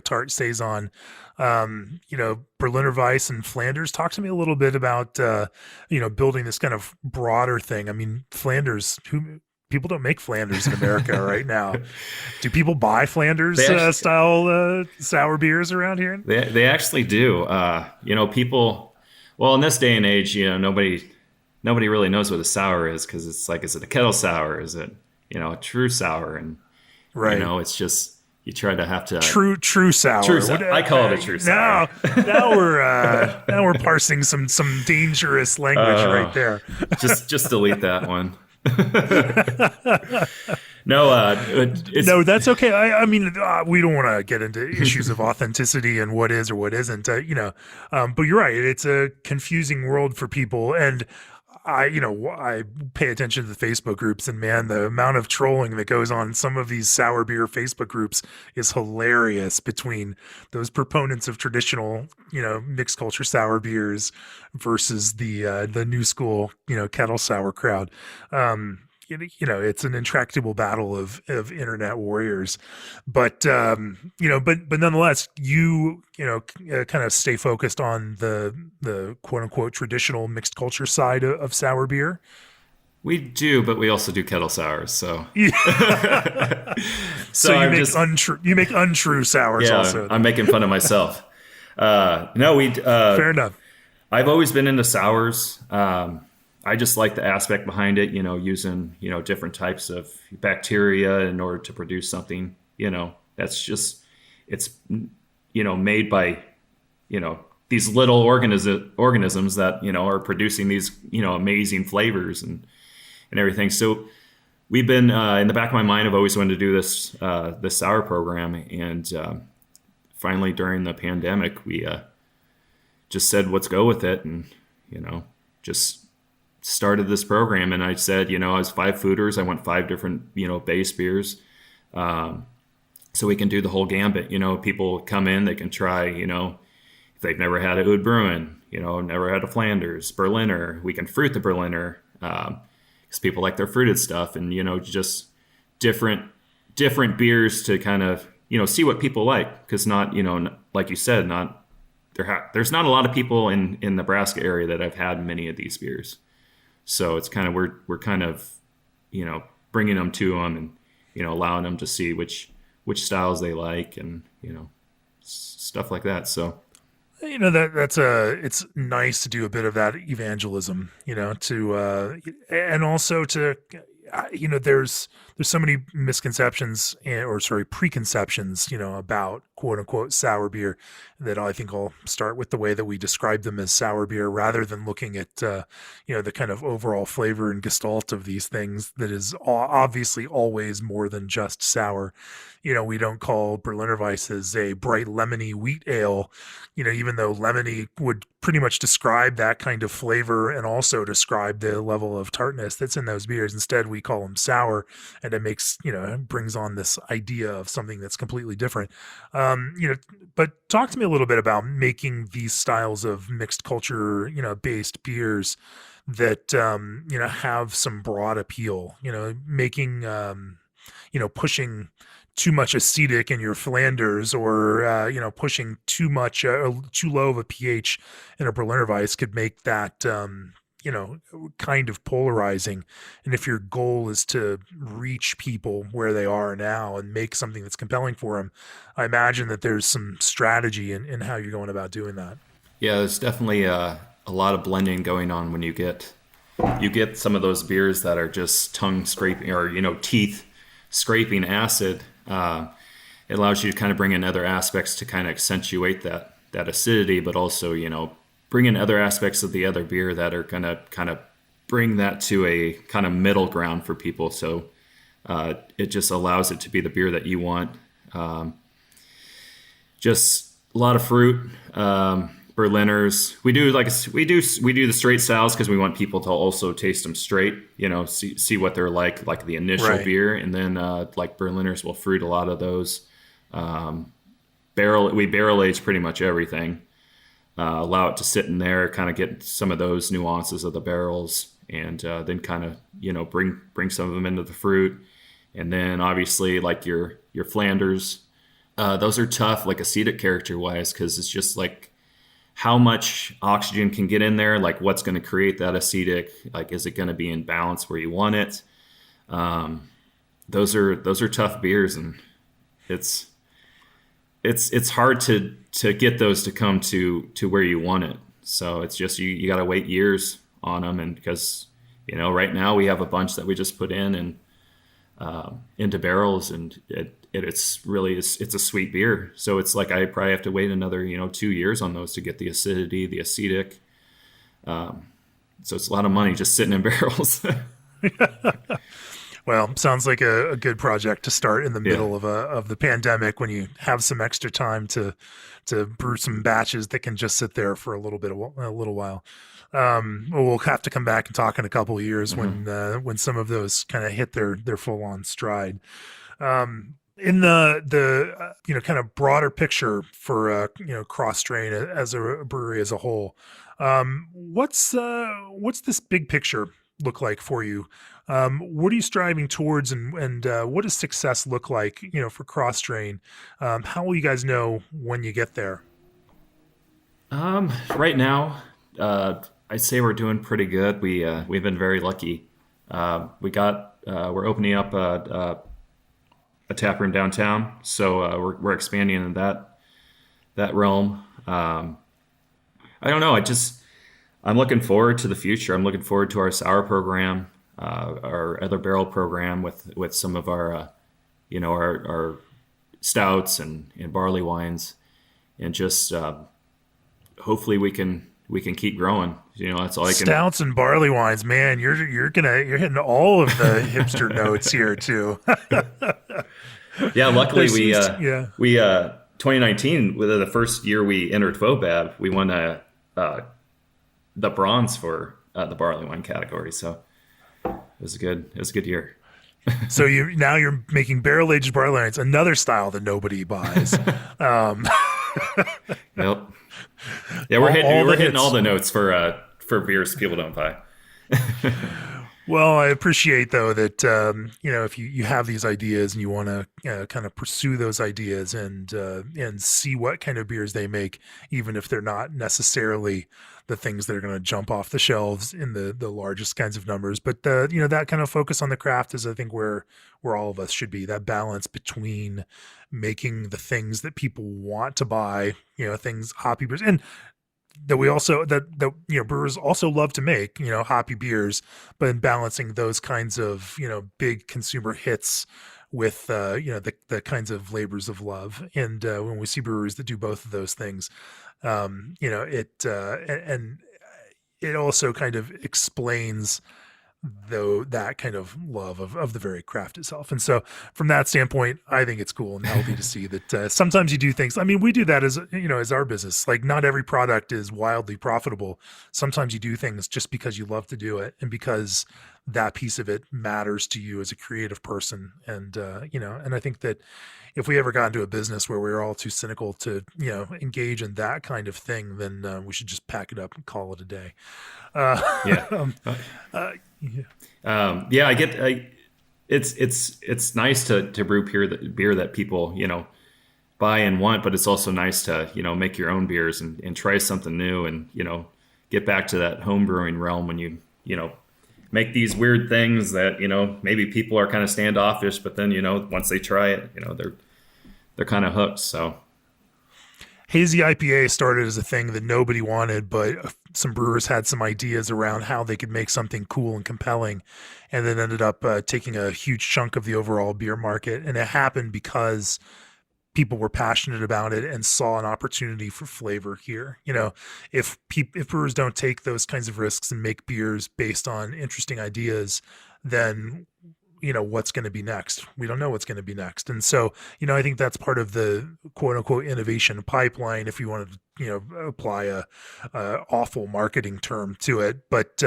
tart saison, Berliner Weiss and Flanders. Talk to me a little bit about building this kind of broader thing. I mean, Flanders, people don't make Flanders in America right now. Do people buy Flanders style sour beers around here? They actually do. People. Well, in this day and age, nobody really knows what a sour is, because it's like, is it a kettle sour? Is it a true sour? And right, it's just, you try to have to true sour. I call it a true sour. Now we're parsing some dangerous language right there. just delete that one. No, that's okay. I mean, we don't want to get into issues of authenticity and what is or what isn't, but you're right. It's a confusing world for people. And I pay attention to the Facebook groups, and man, the amount of trolling that goes on some of these sour beer Facebook groups is hilarious, between those proponents of traditional, mixed culture sour beers versus the new school, kettle sour crowd. It's an intractable battle of internet warriors, but nonetheless, kind of stay focused on the quote unquote traditional mixed culture side of sour beer. We do, but we also do kettle sours. So, so you make untrue sours also. I'm making fun of myself. Fair enough. I've always been into sours. I just like the aspect behind it, using, different types of bacteria in order to produce something, that's just, it's, made by, these little organisms that, are producing these, amazing flavors and everything. So we've been, in the back of my mind, I've always wanted to do this sour program. And finally, during the pandemic, we just said, let's go with it. And, just started this program. And I said, I was 5 foeders. I want 5 different, base beers. So we can do the whole gambit. People come in, they can try, if they've never had a Oud Bruin, never had a Flanders, Berliner, we can fruit the Berliner, because people like their fruited stuff, and, just different beers to kind of see what people like, because not, like you said, there's not a lot of people in Nebraska area that have had many of these beers. So it's kind of, we're kind of, bringing them to them and, allowing them to see which styles they like and, stuff like that. So, it's nice to do a bit of that evangelism, and also to, there's so many misconceptions preconceptions, about quote unquote sour beer that I think I'll start with the way that we describe them as sour beer rather than looking at, the kind of overall flavor and gestalt of these things that is obviously always more than just sour. We don't call Berliner Weisses a bright lemony wheat ale, even though lemony would pretty much describe that kind of flavor and also describe the level of tartness that's in those beers. Instead, we call them sour, and it makes, brings on this idea of something that's completely different. But talk to me a little bit about making these styles of mixed culture, based beers that, have some broad appeal, making, pushing too much acetic in your Flanders or, pushing too much, too low of a pH in a Berliner Weiss could make that, kind of polarizing. And if your goal is to reach people where they are now and make something that's compelling for them, I imagine that there's some strategy in how you're going about doing that. Yeah, there's definitely a lot of blending going on when you get some of those beers that are just tongue scraping or, teeth scraping acid. It allows you to kind of bring in other aspects to kind of accentuate that acidity, but also, bring in other aspects of the other beer that are going to kind of bring that to a kind of middle ground for people. So it just allows it to be the beer that you want. Just a lot of fruit, Berliners. We do the straight styles because we want people to also taste them straight, see what they're like the initial Right. beer. And then like Berliners will fruit a lot of those. We barrel age pretty much everything. Allow it to sit in there, kind of get some of those nuances of the barrels, and then kind of bring some of them into the fruit. And then obviously like your Flanders, those are tough, like acetic character wise, because it's just like how much oxygen can get in there, like what's going to create that acetic, like is it going to be in balance where you want it. Those are tough beers, and it's hard to get those to come to where you want it. So it's just, you got to wait years on them. And because, right now we have a bunch that we just put in and into barrels, and it's a sweet beer. So it's like, I probably have to wait another, 2 years on those to get the acidity, the acetic. So it's a lot of money just sitting in barrels. Well, sounds like a good project to start in the middle of the pandemic when you have some extra time to brew some batches that can just sit there for a little while. We'll have to come back and talk in a couple of years when some of those kind of hit their full on stride. In the kind of broader picture for Cross Strain as a brewery as a whole, what's this big picture look like for you? What are you striving towards, and what does success look like, for Cross Strain? How will you guys know when you get there? Right now, I'd say we're doing pretty good. We've been very lucky. We're opening up a tap room downtown, so we're expanding in that realm. I don't know. I'm looking forward to the future. I'm looking forward to our sour program, our other barrel program with some of our our stouts and barley wines, and just hopefully we can keep growing. That's all I can. Stouts and barley wines, man. You're hitting all of the hipster notes here too. Yeah, luckily we 2019 was the first year we entered FOBAB. We won the bronze for the barley wine category. So it was a good year. So you're making barrel aged barley wines, another style that nobody buys. Yep. Yeah, we're hitting all the notes for beers people don't buy. Well, I appreciate though that if you have these ideas and you want to kind of pursue those ideas and see what kind of beers they make, even if they're not necessarily the things that are going to jump off the shelves in the largest kinds of numbers, but that kind of focus on the craft is, I think, where all of us should be. That balance between making the things that people want to buy, things hoppy beers, and that we also that brewers also love to make hoppy beers, but in balancing those kinds of big consumer hits with the kinds of labors of love. And when we see brewers that do both of those things, it and it also kind of explains though that kind of love of the very craft itself. And so from that standpoint, I think it's cool and healthy to see that sometimes you do things. I mean, we do that as our business. Like, not every product is wildly profitable. Sometimes you do things just because you love to do it and because that piece of it matters to you as a creative person. And and I think that if we ever got into a business where we were all too cynical to engage in that kind of thing, then we should just pack it up and call it a day. Yeah. Yeah. Yeah, it's nice to brew beer that people, buy and want, but it's also nice to, make your own beers and try something new and, get back to that home brewing realm when you make these weird things that, maybe people are kind of standoffish, but then, once they try it, they're kind of hooked. So Hazy IPA started as a thing that nobody wanted, but some brewers had some ideas around how they could make something cool and compelling, and then ended up taking a huge chunk of the overall beer market. And it happened because people were passionate about it and saw an opportunity for flavor here. If brewers don't take those kinds of risks and make beers based on interesting ideas, then what's going to be next. We don't know what's going to be next. And so, I think that's part of the quote unquote innovation pipeline, if you wanted to, apply a awful marketing term to it. But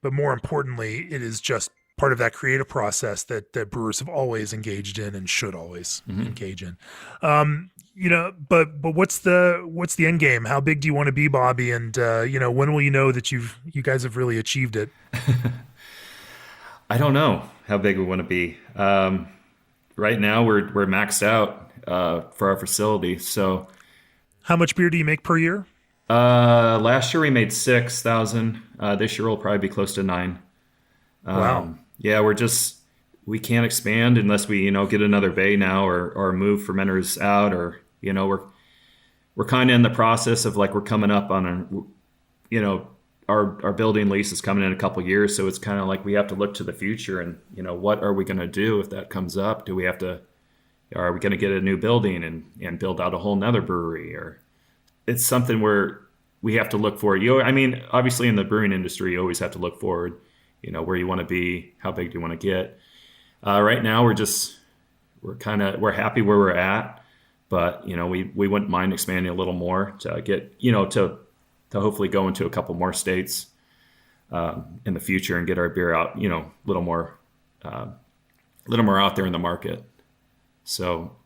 more importantly, it is just part of that creative process that brewers have always engaged in and should always engage in. But what's the end game? How big do you want to be, Bobby? And when will you know that you guys have really achieved it? I don't know how big we want to be. Right now, we're maxed out for our facility. So, how much beer do you make per year? Last year we made 6,000. This year we'll probably be close to 9. Wow. Yeah, we can't expand unless we get another bay now or move fermenters out, or we're kind of in the process of, like, we're coming up on our building lease is coming in a couple of years, so it's kind of like we have to look to the future and what are we going to do if that comes up? Are we going to get a new building and build out a whole nother brewery? Or it's something where we have to look forward. Obviously in the brewing industry, you always have to look forward, where you want to be, how big do you want to get. Right now we're happy where we're at, but we wouldn't mind expanding a little more to get to hopefully go into a couple more states in the future and get our beer out, a little more out there in the market. So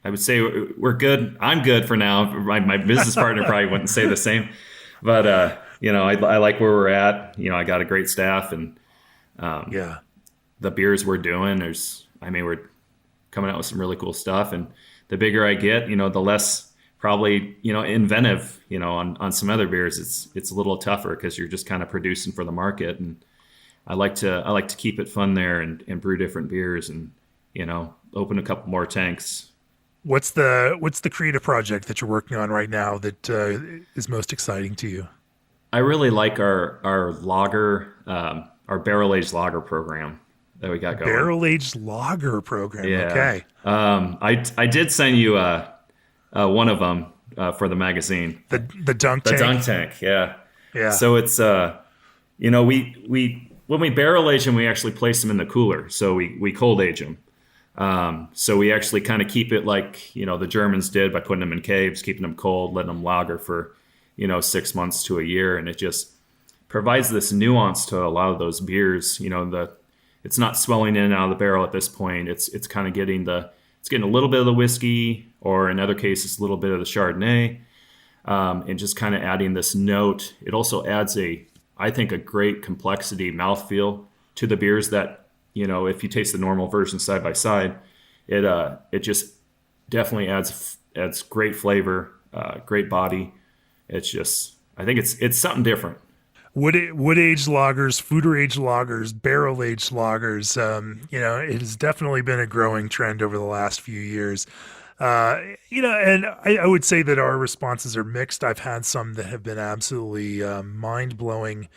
I would say we're good. I'm good for now. My business partner probably wouldn't say the same, but I like where we're at. I got a great staff, and the beers we're doing, we're coming out with some really cool stuff. And the bigger I get, the less probably inventive on some other beers. It's a little tougher because you're just kind of producing for the market. And I like to keep it fun there and brew different beers and open a couple more tanks. What's the creative project that you're working on right now that is most exciting to you? I really like our lager, our barrel aged lager program that we got going. Barrel aged lager program. Yeah. Okay. I did send you one of them for the magazine. The dunk tank. The dunk tank. Yeah. Yeah. So it's we when we barrel age them, we actually place them in the cooler. So we cold age them. So we actually kind of keep it like the Germans did by putting them in caves, keeping them cold, letting them lager for 6 months to a year, and it just provides this nuance to a lot of those beers. It's not swelling in and out of the barrel at this point. It's kind of getting a little bit of the whiskey, or in other cases, a little bit of the Chardonnay, and just kind of adding this note. It also adds I think a great complexity mouthfeel to the beers that, if you taste the normal version side by side, it just definitely adds great flavor, great body. It's just, I think it's something different. Wood-aged lagers, foeder-aged lagers, barrel-aged lagers. It has definitely been a growing trend over the last few years. And I would say that our responses are mixed. I've had some that have been absolutely mind-blowing.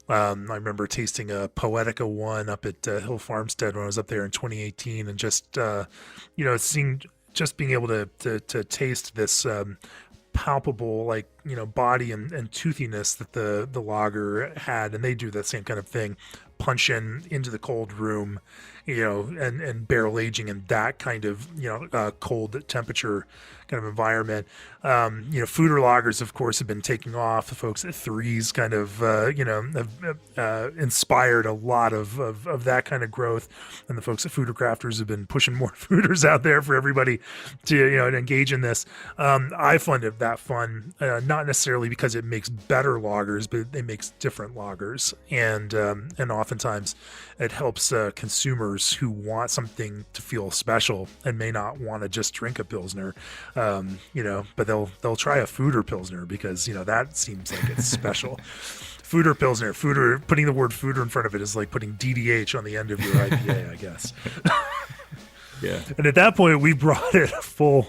I remember tasting a Poetica 1 up at Hill Farmstead when I was up there in 2018, and just being able to taste this palpable, body and toothiness that the lager had. And they do that same kind of thing, punch into the cold room, and barrel aging in that kind of cold temperature kind of environment. Foeder lagers, of course, have been taking off. The folks at Threes kind of have inspired a lot of that kind of growth, and the folks at Foeder Crafters have been pushing more foeders out there for everybody to engage in this. I find that fun, not necessarily because it makes better lagers, but it makes different lagers, and oftentimes it helps consumers who want something to feel special and may not want to just drink a Pilsner, but they'll try a Foeder Pilsner because, that seems like it's special. Foeder Pilsner, putting the word Foeder in front of it is like putting DDH on the end of your IPA, I guess. Yeah. And at that point, we brought it full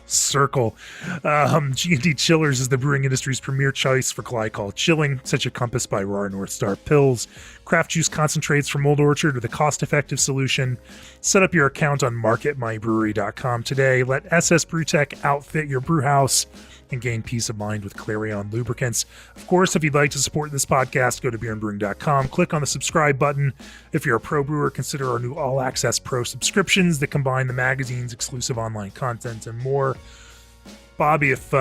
circle. G&D Chillers is the brewing industry's premier choice for glycol chilling, such encompassed by Raw North Star Pills. Craft juice concentrates from Old Orchard are the cost-effective solution. Set up your account on marketmybrewery.com today. Let SS Brewtech outfit your brewhouse and gain peace of mind with Clarion lubricants. Of course, if you'd like to support this podcast, go to beerandbrewing.com, click on the subscribe button. If you're a pro brewer, consider our new All Access Pro subscriptions that combine the magazine's exclusive online content and more. Bobby, if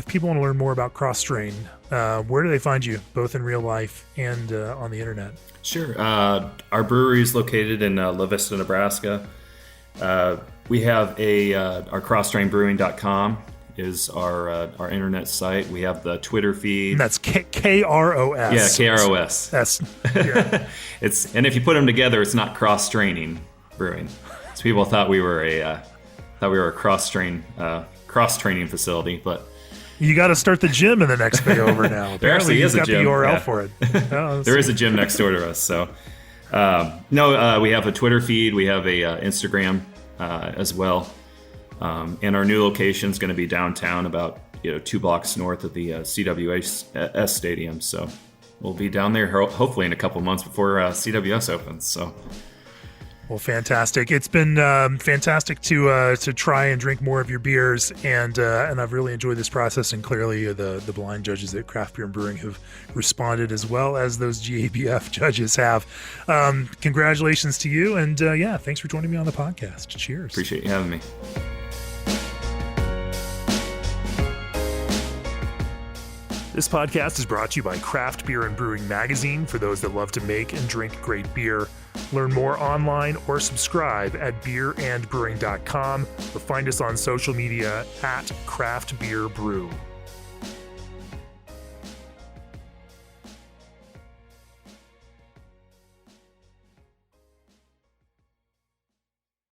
people want to learn more about Cross Strain, where do they find you, both in real life and on the internet? Sure. Our brewery is located in La Vista, Nebraska. We have our crossstrainbrewing.com is our internet site. We have the Twitter feed. And that's KROS. Yeah, KROS. Yeah. And if you put them together, it's not cross straining brewing. So people thought we were a cross training facility, but you got to start the gym in the next bay over now. There actually is a gym. The URL yeah. for it. Oh, there is a gym next door to us. So we have a Twitter feed. We have a Instagram as well. And our new location is going to be downtown, about 2 blocks north of the CWS Stadium. So we'll be down there hopefully in a couple months before CWS opens. So, well, fantastic! It's been fantastic to try and drink more of your beers, and I've really enjoyed this process. And clearly, the blind judges at Craft Beer and Brewing have responded as well as those GABF judges have. Congratulations to you, and thanks for joining me on the podcast. Cheers! Appreciate you having me. This podcast is brought to you by Craft Beer and Brewing Magazine for those that love to make and drink great beer. Learn more online or subscribe at beerandbrewing.com or find us on social media at Craft Beer Brew.